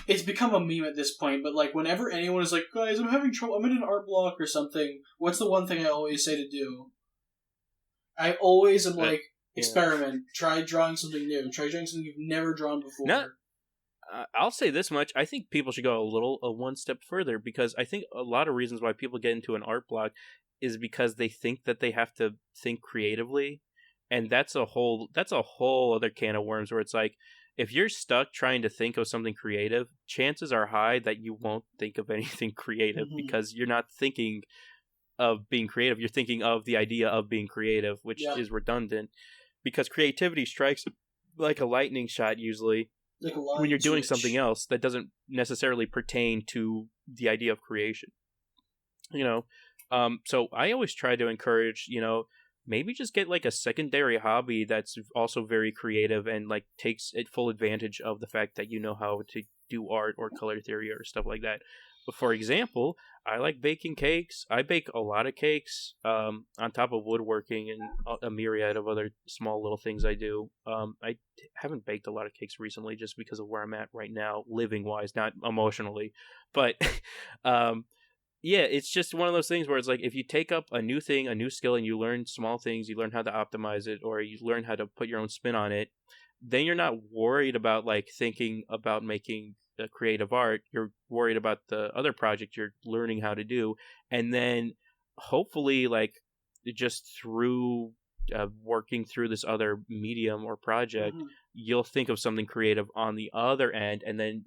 S2: it's become a meme at this point, but like whenever anyone is like, guys, I'm having trouble, I'm in an art block or something, what's the one thing I always say to do? I always am like, experiment, try drawing something new, try drawing something you've never drawn before.
S1: I'll say this much, I think people should go one step further, because I think a lot of reasons why people get into an art block is because they think that they have to think creatively, and that's a whole other can of worms where it's like, if you're stuck trying to think of something creative, chances are high that you won't think of anything creative because you're not thinking of being creative. You're thinking of the idea of being creative, which is redundant, because creativity strikes like a lightning shot usually when you're doing something else that doesn't necessarily pertain to the idea of creation. So I always try to encourage, maybe just get like a secondary hobby that's also very creative and like takes full advantage of the fact that you know how to do art or color theory or stuff like that. But for example, I like baking cakes. I bake a lot of cakes on top of woodworking and a myriad of other small little things I do. I haven't baked a lot of cakes recently just because of where I'm at right now, living wise, not emotionally. But yeah, it's just one of those things where it's like, if you take up a new thing, a new skill, and you learn small things, you learn how to optimize it, or you learn how to put your own spin on it, then you're not worried about like thinking about making creative art. You're worried about the other project you're learning how to do, and then hopefully, like, just through working through this other medium or project, you'll think of something creative on the other end, and then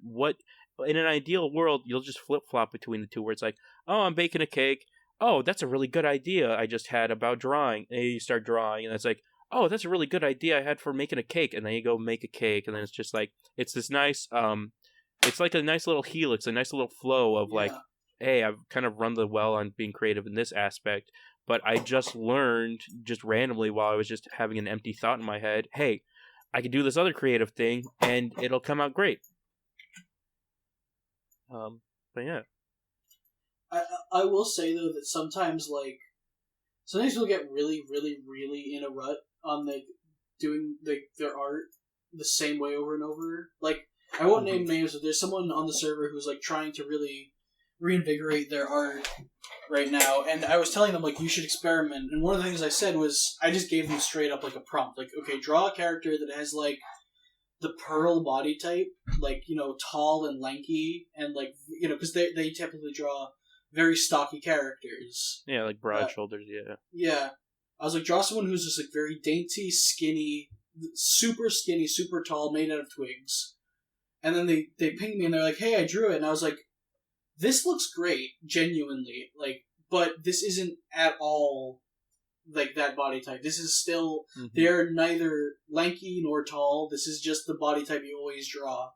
S1: in an ideal world, you'll just flip-flop between the two, where it's like, oh, I'm baking a cake. Oh, that's a really good idea I just had about drawing. And you start drawing, and it's like, oh, that's a really good idea I had for making a cake. And then you go make a cake, and then it's just like, it's this nice, it's like a nice little helix, a nice little flow of like, hey, I've kind of run the well on being creative in this aspect, but I just learned just randomly while I was just having an empty thought in my head, hey, I could do this other creative thing, and it'll come out great. But yeah,
S2: I will say though that sometimes you'll get really, really, really in a rut on doing their art the same way over and over. Like, I won't name names, but there's someone on the server who's like trying to really reinvigorate their art right now, and I was telling them like, you should experiment. And one of the things I said was, I just gave them straight up like a prompt, like, okay, draw a character that has like the Pearl body type, like, tall and lanky, and like, because they typically draw very stocky characters.
S1: Yeah, like broad shoulders, yeah.
S2: Yeah. I was like, draw someone who's just like very dainty, skinny, super tall, made out of twigs. And then they pinged me and they're like, hey, I drew it. And I was like, this looks great, genuinely, like, but this isn't at all like that body type. This is still, they're neither lanky nor tall. This is just the body type you always draw.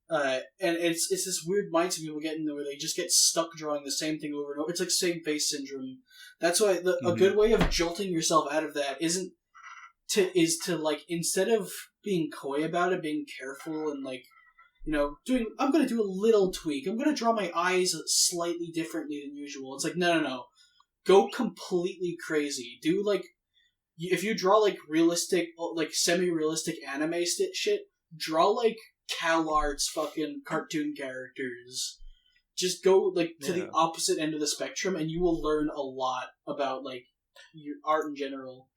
S2: And it's this weird mindset people get in where they just get stuck drawing the same thing over and over. It's like same face syndrome. That's why a good way of jolting yourself out of that is to like, instead of being coy about it, being careful and like, I'm going to do a little tweak. I'm going to draw my eyes slightly differently than usual. It's like, no. Go completely crazy. Do like, if you draw like realistic, like semi-realistic anime shit, draw like CalArts fucking cartoon characters. Just go like to the opposite end of the spectrum, and you will learn a lot about like your art in general.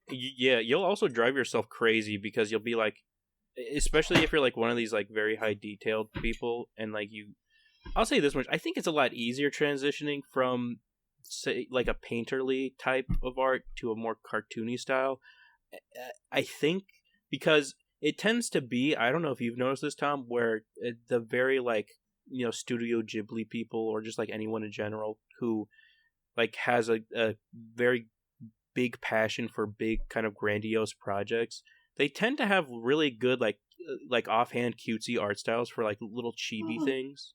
S1: Yeah, you'll also drive yourself crazy because you'll be like, especially if you're like one of these like very high detailed people, and like I'll say this much, I think it's a lot easier transitioning from, say, like a painterly type of art to a more cartoony style. I think because it tends to be, I don't know if you've noticed this, Tom, where the very like, Studio Ghibli people, or just like anyone in general who like has a very big passion for big kind of grandiose projects, they tend to have really good like offhand cutesy art styles for like little chibi things.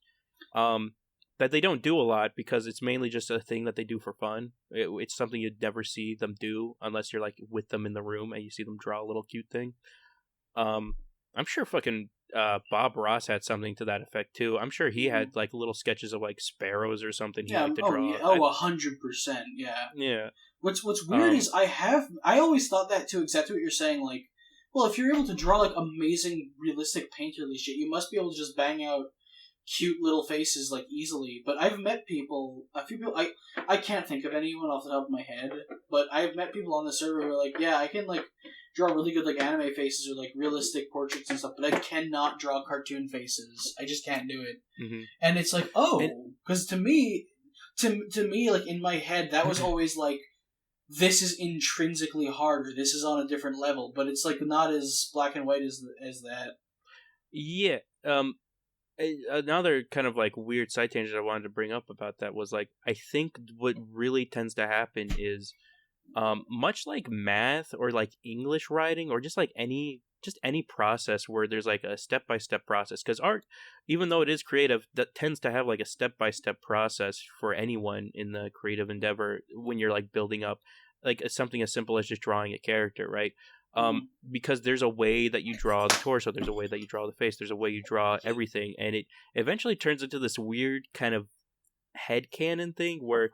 S1: That they don't do a lot because it's mainly just a thing that they do for fun. It's something you'd never see them do unless you're like with them in the room and you see them draw a little cute thing. I'm sure fucking Bob Ross had something to that effect too. I'm sure he had like little sketches of like sparrows or something he liked to draw.
S2: Yeah. 100%. Yeah.
S1: Yeah.
S2: What's weird is I always thought that too, exactly what you're saying. Like, well, if you're able to draw like amazing realistic painterly shit, you must be able to just bang out cute little faces like easily. But I've met a few people. I can't think of anyone off the top of my head, but I've met people on the server who are like, yeah, I can like draw really good like anime faces or like realistic portraits and stuff, but I cannot draw cartoon faces. I just can't do it. Mm-hmm. And it's like, because to me, like in my head, that was always like, this is intrinsically harder. This is on a different level, but it's like not as black and white as that.
S1: Yeah. Another kind of like weird side tangent I wanted to bring up about that was like, I think what really tends to happen is, much like math or like English writing or just like any process where there's like a step-by-step process, because art, even though it is creative, that tends to have like a step-by-step process for anyone in the creative endeavor when you're like building up like something as simple as just drawing a character, right? Because there's a way that you draw the torso, there's a way that you draw the face, there's a way you draw everything, and it eventually turns into this weird kind of headcanon thing where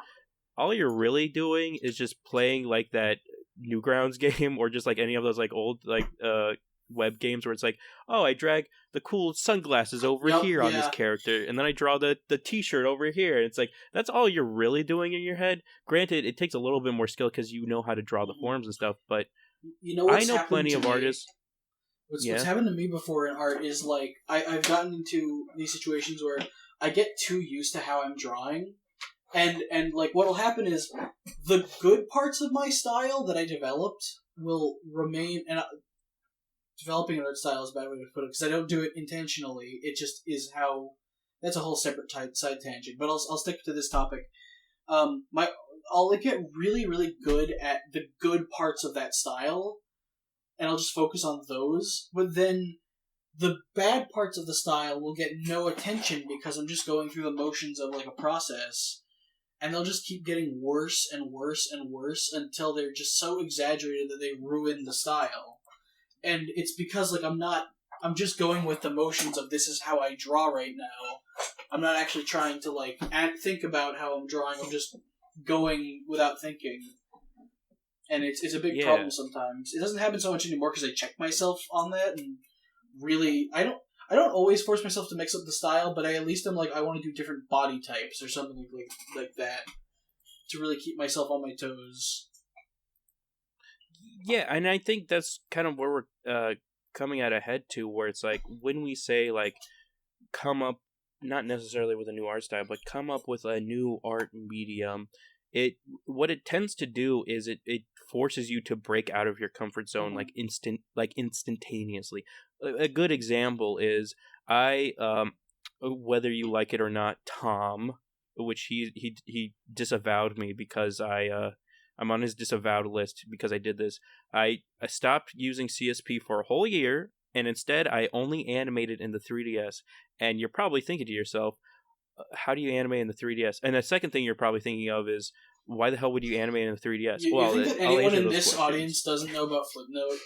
S1: all you're really doing is just playing like that Newgrounds game or just like any of those like old like web games where it's like, oh, I drag the cool sunglasses over here on this character, and then I draw the t-shirt over here, and it's like, that's all you're really doing in your head. Granted, it takes a little bit more skill because you know how to draw the forms and stuff, but
S2: you know, I
S1: know plenty of artists.
S2: What's happened to me before in art is like I've gotten into these situations where I get too used to how I'm drawing, and like what'll happen is the good parts of my style that I developed will remain, and developing an art style is a bad way to put it because I don't do it intentionally. It just is how. That's a whole separate side tangent, but I'll stick to this topic. I'll get really, really good at the good parts of that style, and I'll just focus on those. But then the bad parts of the style will get no attention because I'm just going through the motions of like a process, and they'll just keep getting worse and worse and worse until they're just so exaggerated that they ruin the style. And it's because like I'm just going with the motions of this is how I draw right now. I'm not actually trying to like think about how I'm drawing. I'm just going without thinking, and it's a big problem sometimes. It doesn't happen so much anymore because I check myself on that, and really I don't always force myself to mix up the style, but at least I'm like, I want to do different body types or something like that to really keep myself on my toes.
S1: Yeah, and I think that's kind of where we're coming at a head to, where it's like when we say like come up, not necessarily with a new art style, but come up with a new art medium, what it tends to do is it forces you to break out of your comfort zone instantaneously. A good example is whether you like it or not, Tom, which he disavowed me because I'm on his disavowed list because I did this. I stopped using CSP for a whole year, and instead I only animated in the 3DS. And you're probably thinking to yourself, how do you animate in the 3DS? And the second thing you're probably thinking of is, why the hell would you animate in the 3DS?
S2: You think that anyone in this audience doesn't know about Flipnote?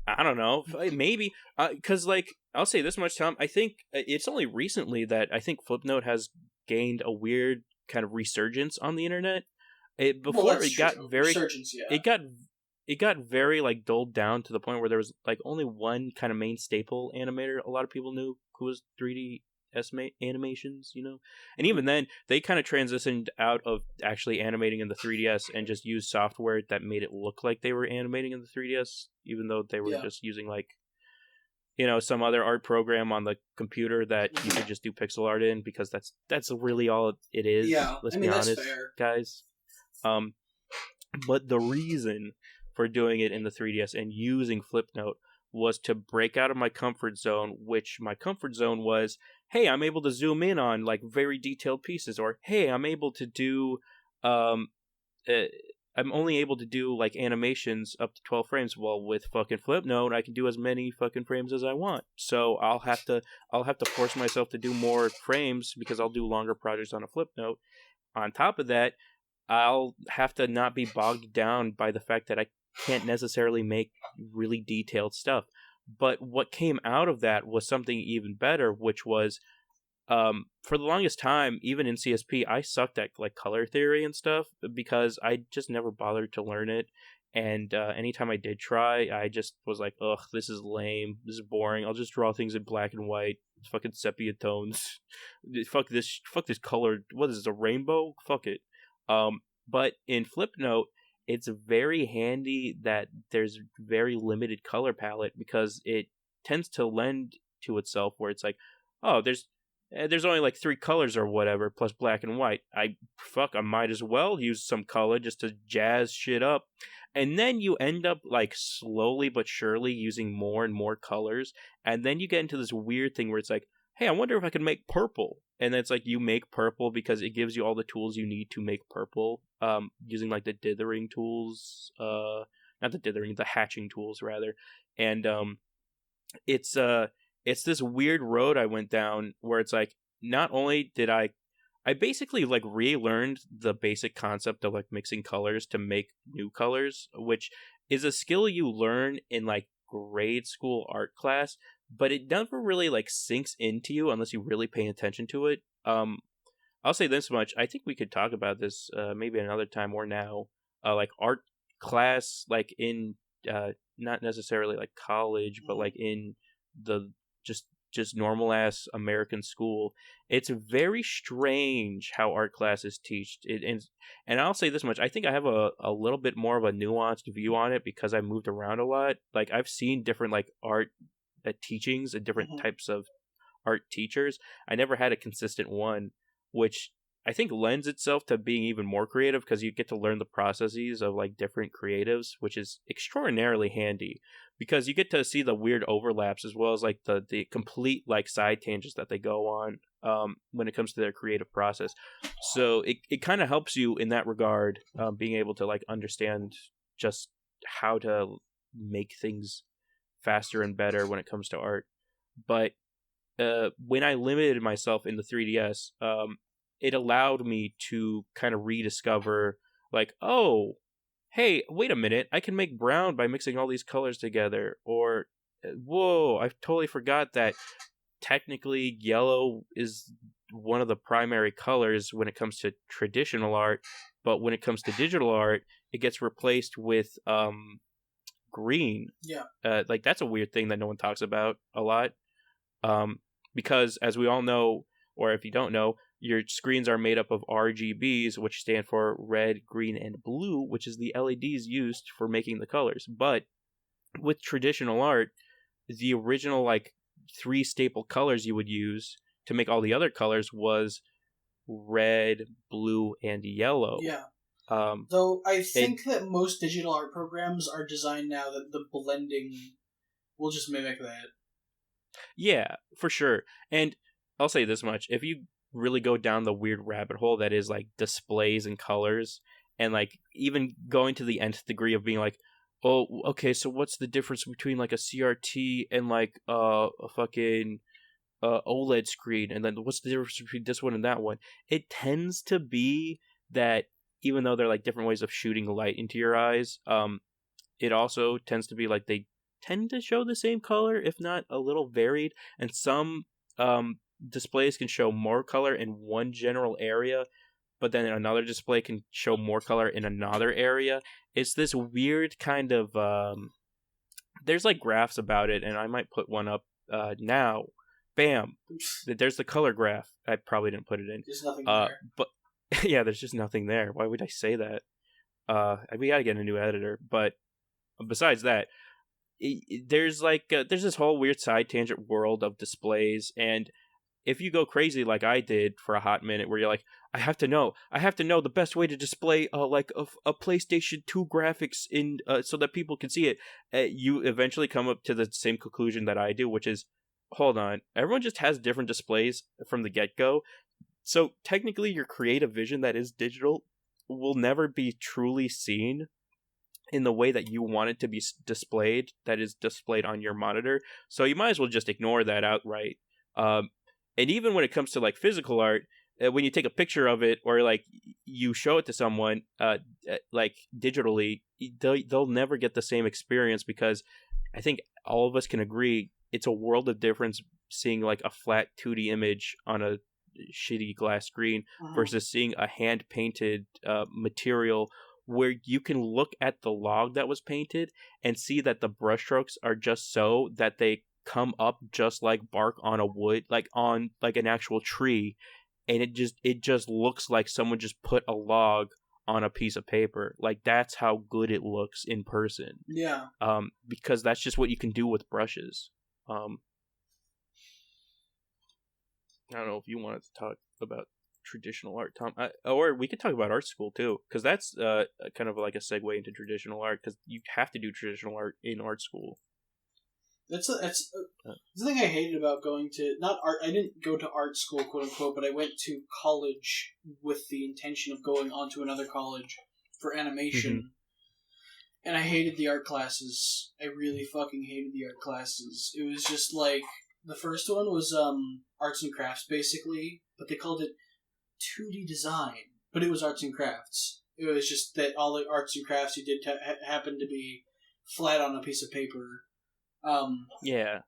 S1: I don't know. Maybe. Because, like, I'll say this much, Tom. I think it's only recently that I think Flipnote has gained a weird kind of resurgence on the internet. It got very like dulled down to the point where there was like only one kind of main staple animator a lot of people knew, who was 3D animations, you know? And even then, they kind of transitioned out of actually animating in the 3DS and just used software that made it look like they were animating in the 3DS, even though they were just using like, you know, some other art program on the computer that you could just do pixel art in, because that's really all it is.
S2: Yeah,
S1: let's be honest,
S2: that's fair.
S1: Guys. But the reason for doing it in the 3DS and using Flipnote was to break out of my comfort zone, which my comfort zone was, hey, I'm able to zoom in on like very detailed pieces, or hey, I'm able to do I'm only able to do like animations up to 12 frames. Well, with fucking Flipnote, I can do as many fucking frames as I want. So I'll have to force myself to do more frames because I'll do longer projects on a Flipnote. On top of that, I'll have to not be bogged down by the fact that I can't necessarily make really detailed stuff. But what came out of that was something even better, which was for the longest time, even in CSP, I sucked at like color theory and stuff because I just never bothered to learn it. And anytime I did try, I just was like, ugh, this is lame. This is boring. I'll just draw things in black and white. Fucking sepia tones. Fuck this color. What is this, a rainbow? Fuck it. But in Flipnote, it's very handy that there's very limited color palette because it tends to lend to itself where it's like, oh, there's only like 3 colors or whatever, plus black and white. I might as well use some color just to jazz shit up. And then you end up like slowly but surely using more and more colors. And then you get into this weird thing where it's like, hey, I wonder if I could make purple. And then it's like you make purple because it gives you all the tools you need to make purple, using like the dithering tools, not the dithering, the hatching tools rather. And it's this weird road I went down where it's like, not only did I basically like relearned the basic concept of like mixing colors to make new colors, which is a skill you learn in like grade school art class, but it never really like sinks into you unless you really pay attention to it. I'll say this much. I think we could talk about this maybe another time or now. Like art class, like in not necessarily like college, but like in the just normal ass American school. It's very strange how art classes teach it, and I'll say this much: I think I have a little bit more of a nuanced view on it because I moved around a lot. Like I've seen different like art teachings and different types of art teachers. I never had a consistent one, which I think lends itself to being even more creative because you get to learn the processes of like different creatives, which is extraordinarily handy because you get to see the weird overlaps as well as like the complete like side tangents that they go on when it comes to their creative process. So it kind of helps you in that regard, being able to like understand just how to make things faster and better when it comes to art. But when I limited myself in the 3DS, it allowed me to kind of rediscover, like, oh, hey, wait a minute, I can make brown by mixing all these colors together. Or, whoa, I totally forgot that technically yellow is one of the primary colors when it comes to traditional art, but when it comes to digital art, it gets replaced with green.
S2: Yeah.
S1: Like, that's a weird thing that no one talks about a lot. Because, as we all know, or if you don't know, your screens are made up of RGBs, which stand for red, green, and blue, which is the LEDs used for making the colors. But with traditional art, the original, like, 3 staple colors you would use to make all the other colors was red, blue, and yellow.
S2: Yeah. Though I think that most digital art programs are designed now that the blending will just mimic that.
S1: Yeah, for sure. And I'll say this much. If you really go down the weird rabbit hole that is like displays and colors, and like even going to the nth degree of being like, oh, okay, so what's the difference between like a CRT and like a fucking OLED screen, and then what's the difference between this one and that one? It tends to be that even though they're like different ways of shooting light into your eyes, it also tends to be like they tend to show the same color, if not a little varied, and some displays can show more color in one general area, but then another display can show more color in another area. It's this weird kind of there's like graphs about it, and I might put one up now. Bam, there's the color graph. I probably didn't put it in.
S2: There's nothing there.
S1: But yeah, there's just nothing there. Why would I say that? We gotta get a new editor. But besides that, there's like there's this whole weird side tangent world of displays, and if you go crazy like I did for a hot minute, where you're like, I have to know the best way to display like a PlayStation 2 graphics in so that people can see it, you eventually come up to the same conclusion that I do, which is, hold on, everyone just has different displays from the get-go. So technically your creative vision that is digital will never be truly seen in the way that you want it to be displayed, that is displayed on your monitor. So you might as well just ignore that outright. And even when it comes to like physical art, when you take a picture of it or like you show it to someone like digitally, they'll never get the same experience, because I think all of us can agree it's a world of difference seeing like a flat 2D image on a shitty glass screen versus seeing a hand painted material where you can look at the log that was painted and see that the brushstrokes are just so that they come up just like bark on a wood, like on like an actual tree, and it just looks like someone just put a log on a piece of paper. Like, that's how good it looks in person.
S2: Yeah.
S1: Because that's just what you can do with brushes. I don't know if you wanted to talk about traditional art, Tom, or we could talk about art school too, because that's kind of like a segue into traditional art, because you have to do traditional art in art school.
S2: That's the thing I hated about going to, not art. I didn't go to art school, quote unquote, but I went to college with the intention of going on to another college for animation. And I hated the art classes. I really fucking hated the art classes. It was just like, the first one was arts and crafts, basically, but they called it 2D design, but it was arts and crafts. It was just that all the arts and crafts you did happened to be flat on a piece of paper.
S1: Yeah.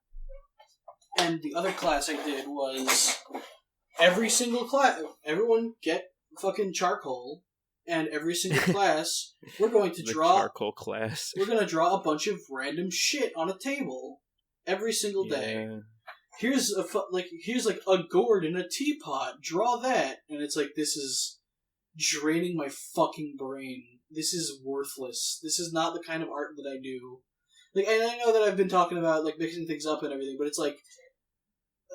S2: And the other class I did was every single class, everyone get fucking charcoal, and every single class, we're going to draw...
S1: charcoal class.
S2: We're going to draw a bunch of random shit on a table every single day. Here's here's a gourd in a teapot. Draw that. And it's like, this is draining my fucking brain. This is worthless. This is not the kind of art that I do. Like, and I know that I've been talking about like mixing things up and everything, but it's like,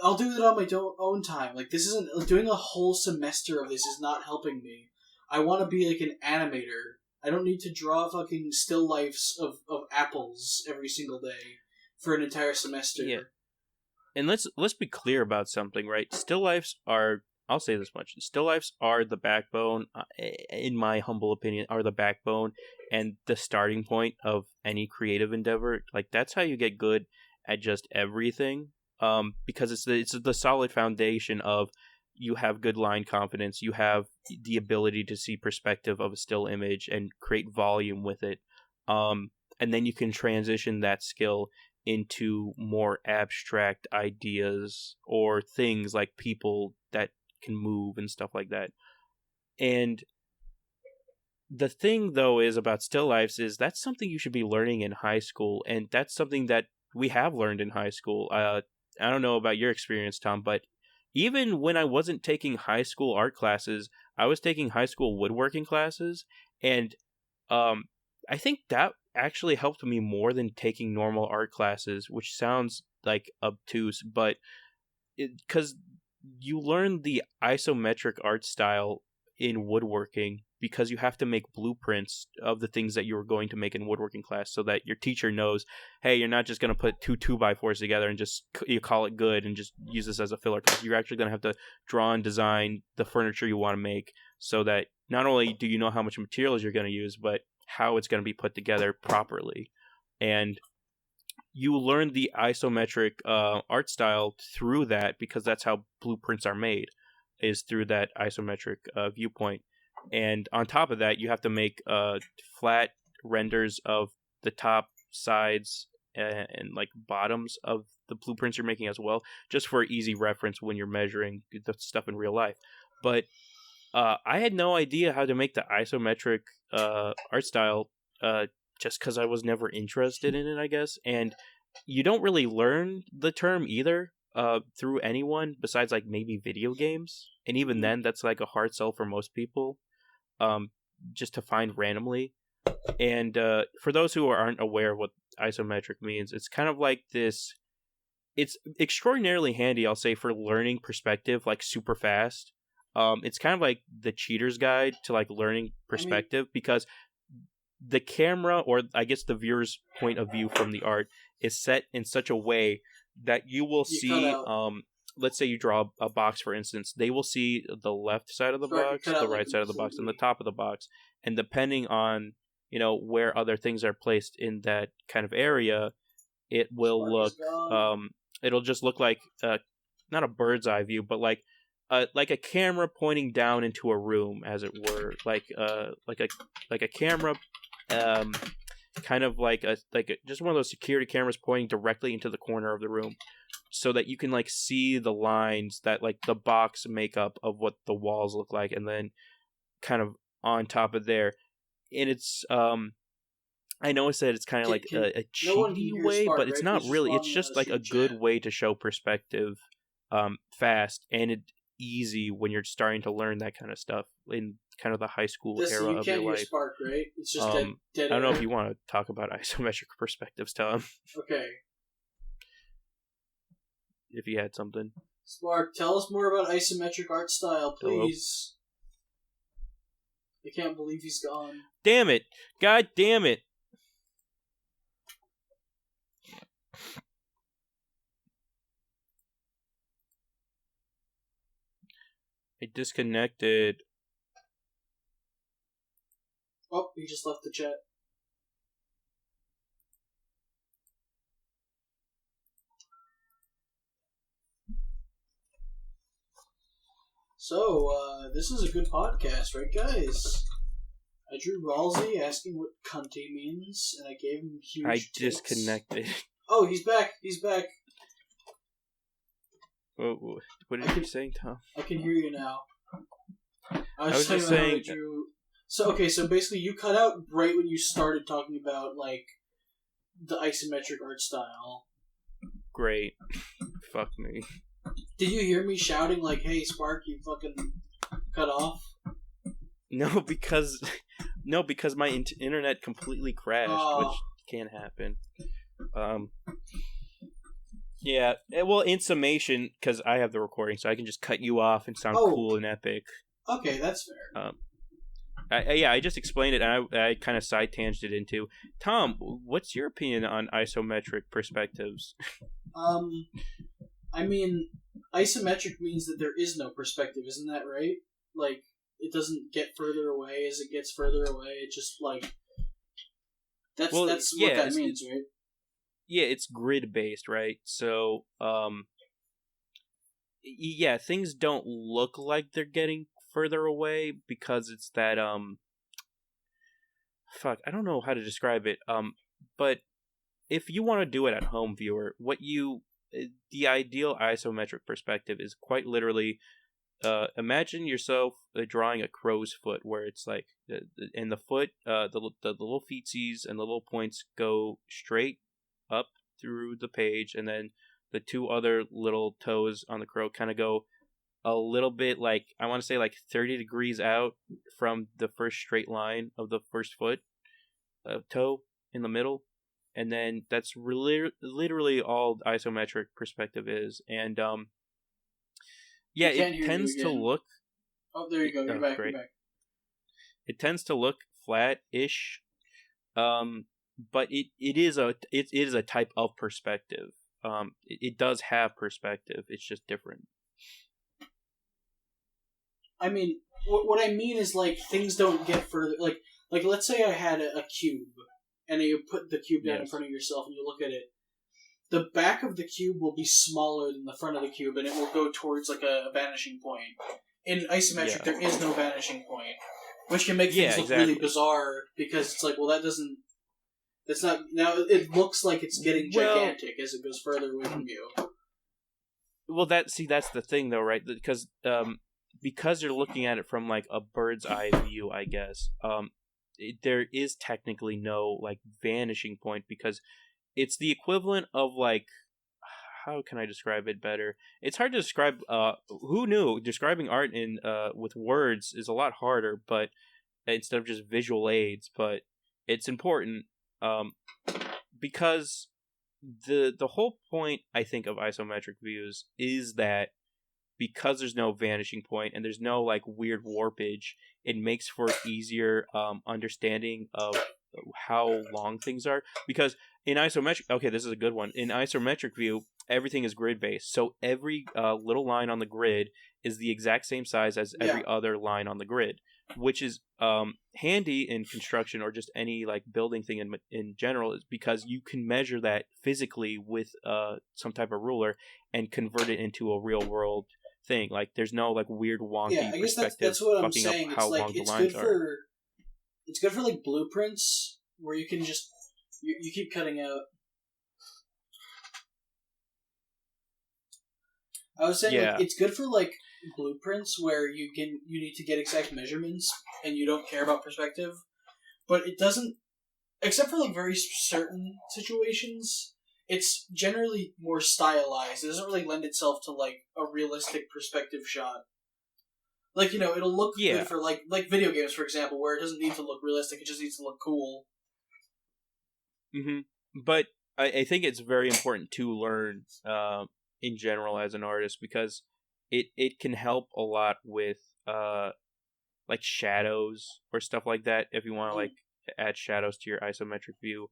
S2: I'll do it on my own time. Like, this isn't, doing a whole semester of this is not helping me. I want to be like an animator. I don't need to draw fucking still lifes of apples every single day for an entire semester.
S1: Yeah. And let's be clear about something, right? Still lifes are, I'll say this much, still lifes are the backbone, in my humble opinion, are the backbone and the starting point of any creative endeavor. Like, that's how you get good at just everything. Because it's the solid foundation of, you have good line confidence, you have the ability to see perspective of a still image and create volume with it. And then you can transition that skill into more abstract ideas or things like people that can move and stuff like that. And the thing, though, is about still lifes is that's something you should be learning in high school, and that's something that we have learned in high school. I don't know about your experience, Tom, but even when I wasn't taking high school art classes, I was taking high school woodworking classes, and I think that actually helped me more than taking normal art classes, which sounds like obtuse, but because you learn the isometric art style in woodworking, because you have to make blueprints of the things that you were going to make in woodworking class, so that your teacher knows, hey, you're not just going to put two 2x4s together and just you call it good and just use this as a filler class. You're actually going to have to draw and design the furniture you want to make, so that not only do you know how much materials you're going to use, but how it's going to be put together properly. And you learn the isometric art style through that, because that's how blueprints are made, is through that isometric viewpoint. And on top of that, you have to make flat renders of the top, sides, and like bottoms of the blueprints you're making as well, just for easy reference when you're measuring the stuff in real life. But I had no idea how to make the isometric art style, just because I was never interested in it, I guess. And you don't really learn the term either through anyone besides like maybe video games. And even then, that's like a hard sell for most people, just to find randomly. And for those who aren't aware of what isometric means, it's kind of like this. It's extraordinarily handy, I'll say, for learning perspective like super fast. It's kind of like the cheater's guide to like learning perspective, because the camera, or I guess the viewer's point of view from the art, is set in such a way that you will see let's say you draw a box, for instance, they will see the left side of the box, the right side of the box, and the top of the box. And depending on, where other things are placed in that kind of area, it will look, it'll just look like, not a bird's eye view, but like a camera pointing down into a room, as it were, like a camera, kind of just one of those security cameras pointing directly into the corner of the room, so that you can like see the lines that like the box makeup of what the walls look like, and then kind of on top of there. And it's I know I said it's kind of like a cheaty way, but it's not really. It's just like a good way to show perspective, fast and easy when you're starting to learn that kind of stuff in kind of the high school era of your life.
S2: Spark, right? It's just dead
S1: I don't know if you want to talk about isometric perspectives, Tom.
S2: Okay.
S1: If you had something.
S2: Spark, tell us more about isometric art style, please. Hello? I can't believe he's gone.
S1: Damn it! God damn it! I disconnected.
S2: Oh, he just left the chat. So, this is a good podcast, right, guys? I drew Ralsei asking what cunty means, and I gave him huge
S1: I
S2: tits.
S1: disconnected.
S2: Oh, he's back. He's back.
S1: What did you say, Tom?
S2: I can hear you now.
S1: I was just saying.
S2: So basically, you cut out right when you started talking about like the isometric art style.
S1: Great. Fuck me.
S2: Did you hear me shouting like, "Hey, Spark, you fucking cut off"?
S1: No, because my internet completely crashed, which can't happen. Yeah, well, in summation, because I have the recording, so I can just cut you off and sound cool and epic.
S2: Okay, that's fair.
S1: I just explained it, and I kind of side-tanged it into, Tom, what's your opinion on isometric perspectives?
S2: I mean, isometric means that there is no perspective, isn't that right? Like, it doesn't get further away as it gets further away, it just, like... That's what that means, right?
S1: Yeah, it's grid-based, right? So, yeah, things don't look like they're getting further away because it's that, fuck, I don't know how to describe it, but if you want to do it at home, viewer, the ideal isometric perspective is quite literally, imagine yourself drawing a crow's foot, where it's like, and the foot, the little feetsies and the little points go straight up through the page, and then the two other little toes on the crow kind of go a little bit, like, I want to say like 30 degrees out from the first straight line of the first foot, toe in the middle, and then that's literally all isometric perspective is. And yeah, it tends to look...
S2: Oh, there you go, you're back,
S1: great.
S2: You're back.
S1: It tends to look flat-ish, but it is a type of perspective. It does have perspective. It's just different.
S2: I mean, what I mean is, like, things don't get further. Like let's say I had a cube, and you put the cube down in front of yourself, and you look at it. The back of the cube will be smaller than the front of the cube, and it will go towards like a vanishing point. In isometric, there is no vanishing point, which can make things look really bizarre, because it's like, well, that's not... Now, it looks like it's getting gigantic as it goes further away from you.
S1: Well, that's the thing, though, right? Because you're looking at it from, like, a bird's eye view, I guess, there is technically no, like, vanishing point, because it's the equivalent of, like... How can I describe it better? It's hard to describe. Who knew? Describing art with words is a lot harder, but instead of just visual aids. But it's important, because the whole point, I think, of isometric views is that because there's no vanishing point and there's no like weird warpage, it makes for easier understanding of how long things are, because in isometric, okay, this is a good one. In isometric view, everything is grid based, so every little line on the grid is the exact same size as every other line on the grid, which is handy in construction or just any like building thing in general, is because you can measure that physically with some type of ruler and convert it into a real world thing. Like there's no like weird wonky
S2: I guess
S1: perspective
S2: that's what I'm
S1: fucking up
S2: saying.
S1: how
S2: It's like
S1: long the lines are.
S2: it's good for like blueprints where you can just you keep cutting out. I was saying like, it's good for like blueprints where you need to get exact measurements and you don't care about perspective, but it doesn't, except for like very certain situations. It's generally more stylized. It doesn't really lend itself to like a realistic perspective shot. Like, you know, it'll look good for like video games, for example, where it doesn't need to look realistic. It just needs to look cool.
S1: Mm-hmm. But I think it's very important to learn in general as an artist, because it can help a lot with like shadows or stuff like that, if you want to like add shadows to your isometric view,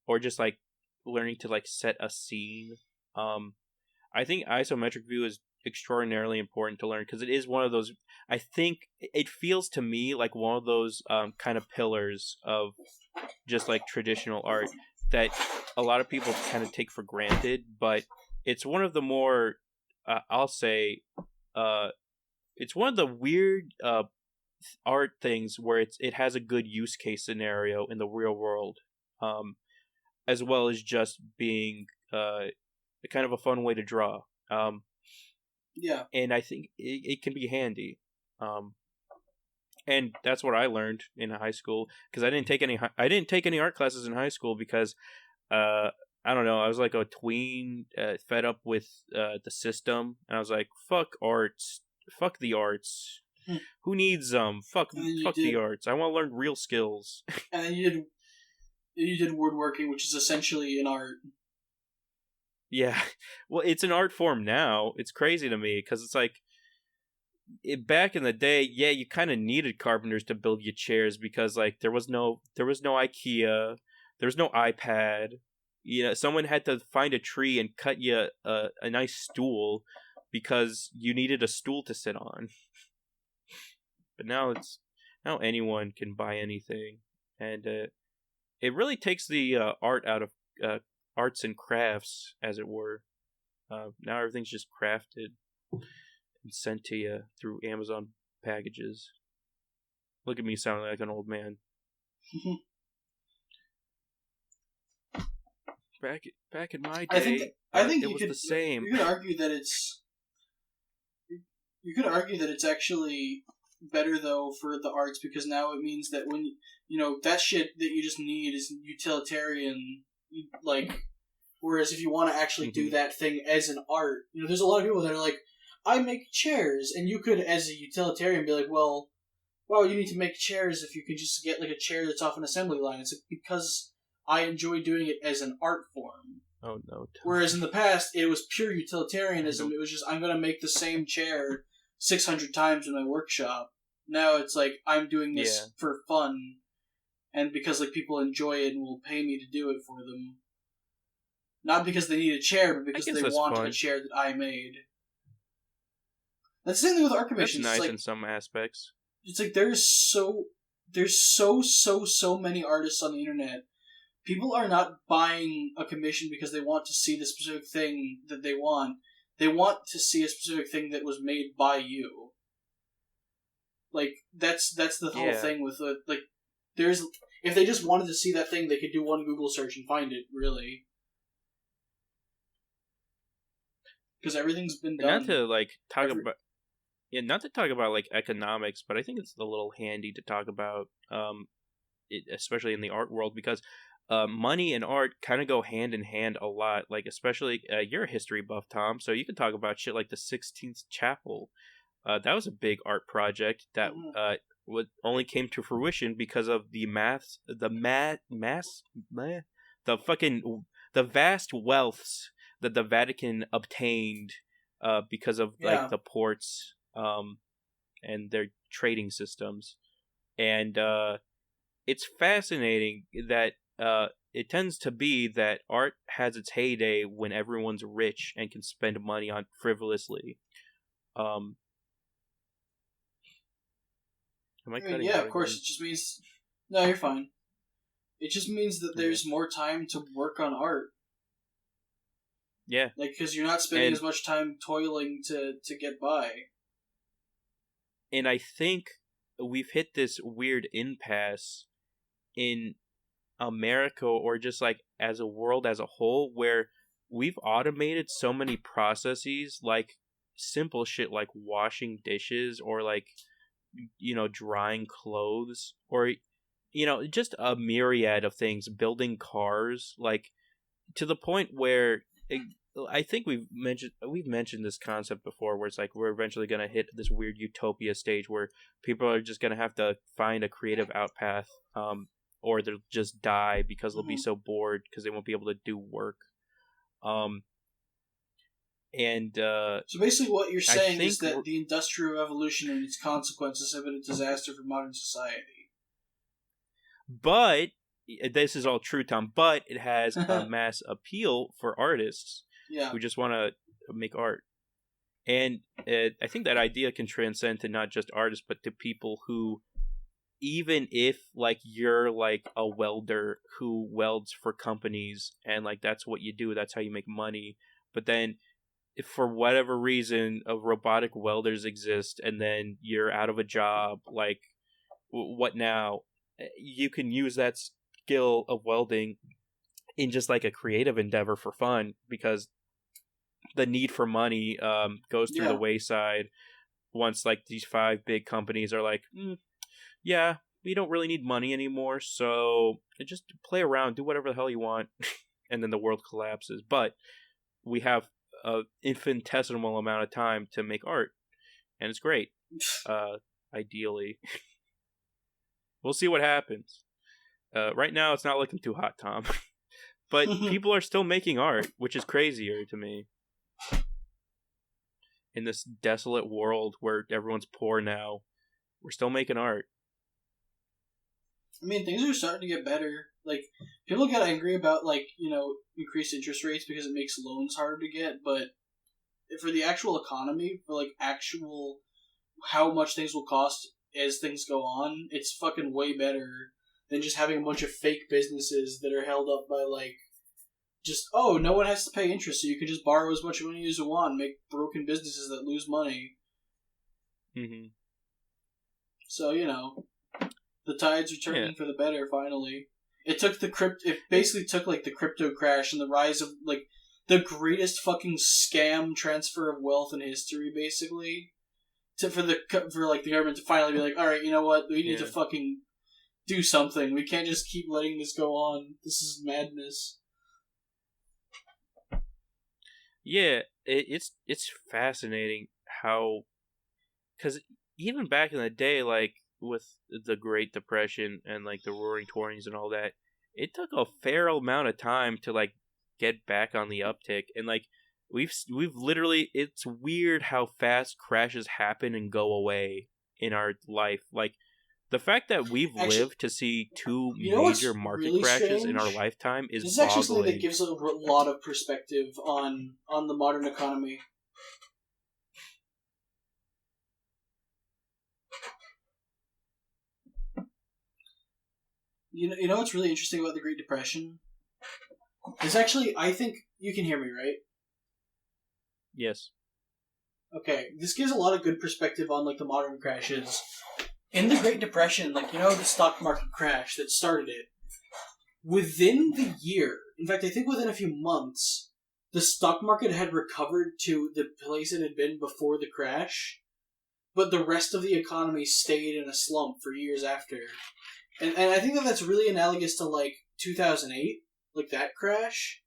S1: or just like learning to like set a scene. I think isometric view is extraordinarily important to learn, because it is one of those, I think it feels to me like one of those kind of pillars of just like traditional art that a lot of people kind of take for granted, but it's one of the more I'll say it's one of the weird art things where it has a good use case scenario in the real world, as well as just being kind of a fun way to draw. And I think it can be handy. And that's what I learned in high school, because I didn't take any art classes in high school because I don't know, I was like a tween, fed up with the system, and I was like, fuck arts, fuck the arts. Who needs them? Fuck the arts. I want to learn real skills.
S2: And then you did woodworking, which is essentially an art.
S1: Yeah, well, it's an art form now. It's crazy to me because it's like, back in the day, yeah, you kind of needed carpenters to build you chairs, because like there was no IKEA, there was no iPad. You know, someone had to find a tree and cut you a nice stool because you needed a stool to sit on. But now anyone can buy anything, and it really takes the art out of arts and crafts, as it were. Now everything's just crafted and sent to you through Amazon packages. Look at me sounding like an old man. Back in my day,
S2: I think
S1: it was the same.
S2: You could argue that it's. You could argue that it's actually better though for the arts, because now it means that when you know that shit that you just need is utilitarian, like. Whereas if you want to actually do that thing as an art, you know, there's a lot of people that are like, I make chairs, and you could, as a utilitarian, be like, well, you need to make chairs if you can just get like a chair that's off an assembly line. It's like, because I enjoy doing it as an art form.
S1: Oh no!
S2: Whereas in the past, it was pure utilitarianism. It was just, I'm going to make the same chair 600 times in my workshop. Now it's like, I'm doing this for fun, and because like people enjoy it and will pay me to do it for them. Not because they need a chair, but because they want a chair that I made. That's the same thing with art commissions.
S1: That's nice in some aspects.
S2: It's like there's so many artists on the internet. People are not buying a commission because they want to see the specific thing that they want. They want to see a specific thing that was made by you. Like that's the whole thing with it. Like there's, if they just wanted to see that thing, they could do one Google search and find it. Really. Because everything's been done.
S1: Not to like talk about, not to talk about like economics, but I think it's a little handy to talk about, especially in the art world, because money and art kind of go hand in hand a lot. Like especially you're a history buff, Tom, so you can talk about shit like the 16th Chapel. That was a big art project that only came to fruition because of the vast wealths that the Vatican obtained because of like the ports and their trading systems. And it's fascinating that it tends to be that art has its heyday when everyone's rich and can spend money on frivolously. Um, am I cutting
S2: yeah,
S1: out
S2: of course.
S1: again?
S2: It just means no, you're fine. It just means that
S1: Okay.
S2: there's more time to work on art.
S1: Yeah,
S2: Like, because you're not spending
S1: and
S2: as much time toiling to get by.
S1: I think we've hit this weird impasse in America, or just like as a world as a whole, where we've automated so many processes, like simple shit like washing dishes, or like, drying clothes, or just a myriad of things, building cars, like to the point where I think we've mentioned this concept before, where it's like we're eventually going to hit this weird utopia stage where people are just going to have to find a creative outpath, or they'll just die because they'll be
S2: Mm-hmm.
S1: so bored because they won't be able to do work. Um, and
S2: So basically, what you're
S1: I
S2: saying is
S1: think,
S2: that the Industrial Revolution and its consequences have been a disaster for modern society.
S1: but this is all true, Tom. But it has a mass appeal for artists
S2: Yeah.
S1: who just want to make art. And I think that idea can transcend to not just artists, but to people who, even if like you're like a welder who welds for companies, and like that's what you do, that's how you make money. But then, if for whatever reason, robotic welders exist, and then you're out of a job, like what now? You can use that skill of welding in just like a creative endeavor for fun, because the need for money goes through the
S2: Yeah.
S1: wayside once like these five big companies are like, yeah, we don't really need money anymore, so just play around, do whatever the hell you want, and then the world collapses. But we have an infinitesimal amount of time to make art, and it's great. Ideally, we'll see what happens. Right now, it's not looking too hot, Tom. But people are still making art, which is crazier to me. In this desolate world where everyone's poor now, we're still making art.
S2: I mean, things are starting to get better. Like, people get angry about, like, increased interest rates because it makes loans harder to get, but for the actual economy, for, like, actual how much things will cost as things go on, it's fucking way better than just having a bunch of fake businesses that are held up by, like, just, oh, no one has to pay interest, so you can just borrow as much money as you want and make broken businesses that lose money.
S1: Mm-hmm.
S2: So, the tides are turning for the better, finally. It basically took, like, the crypto crash and the rise of, like, the greatest fucking scam transfer of wealth in history, basically, for the government to finally be like, alright, you know what, we need to fucking do something. We can't just keep letting this go on. This is madness.
S1: Yeah, it's fascinating how, because even back in the day, like with the Great Depression and like the Roaring Twenties and all that, it took a fair amount of time to like get back on the uptick. And like we've literally, it's weird how fast crashes happen and go away in our life. Like the fact that we've lived to see two major market
S2: really
S1: crashes
S2: strange?
S1: in our lifetime is
S2: This is
S1: boggling.
S2: actually something that gives a lot of perspective on the modern economy. You know what's really interesting about the Great Depression? It's actually, I think you can hear me, right?
S1: Yes.
S2: Okay, this gives a lot of good perspective on like the modern crashes. In the Great Depression, like the stock market crash that started it, within the year, in fact, I think within a few months, the stock market had recovered to the place it had been before the crash, but the rest of the economy stayed in a slump for years after. And I think that's really analogous to like 2008, like that crash,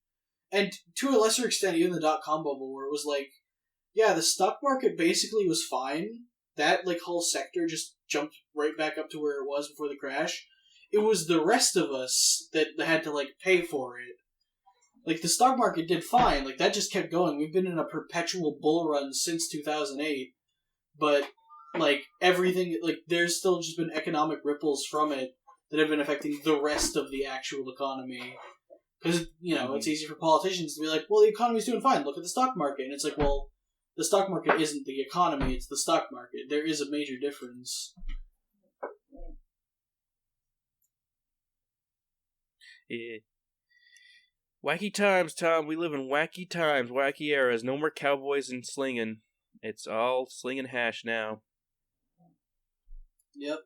S2: and to a lesser extent even the dot-com bubble, where it was like, yeah, the stock market basically was fine. That like whole sector just jumped right back up to where it was before the crash. It was the rest of us that had to like pay for it. Like the stock market did fine. Like that just kept going. We've been in a perpetual bull run since 2008, but like everything, like there's still just been economic ripples from it that have been affecting the rest of the actual economy. Because, it's easy for politicians to be like, well, the economy's doing fine, look at the stock market. And it's like, well, the stock market isn't the economy, it's the stock market. There is a major difference.
S1: Yeah. Wacky times, Tom. We live in wacky times, wacky eras. No more cowboys and slinging. It's all slinging hash now.
S2: Yep.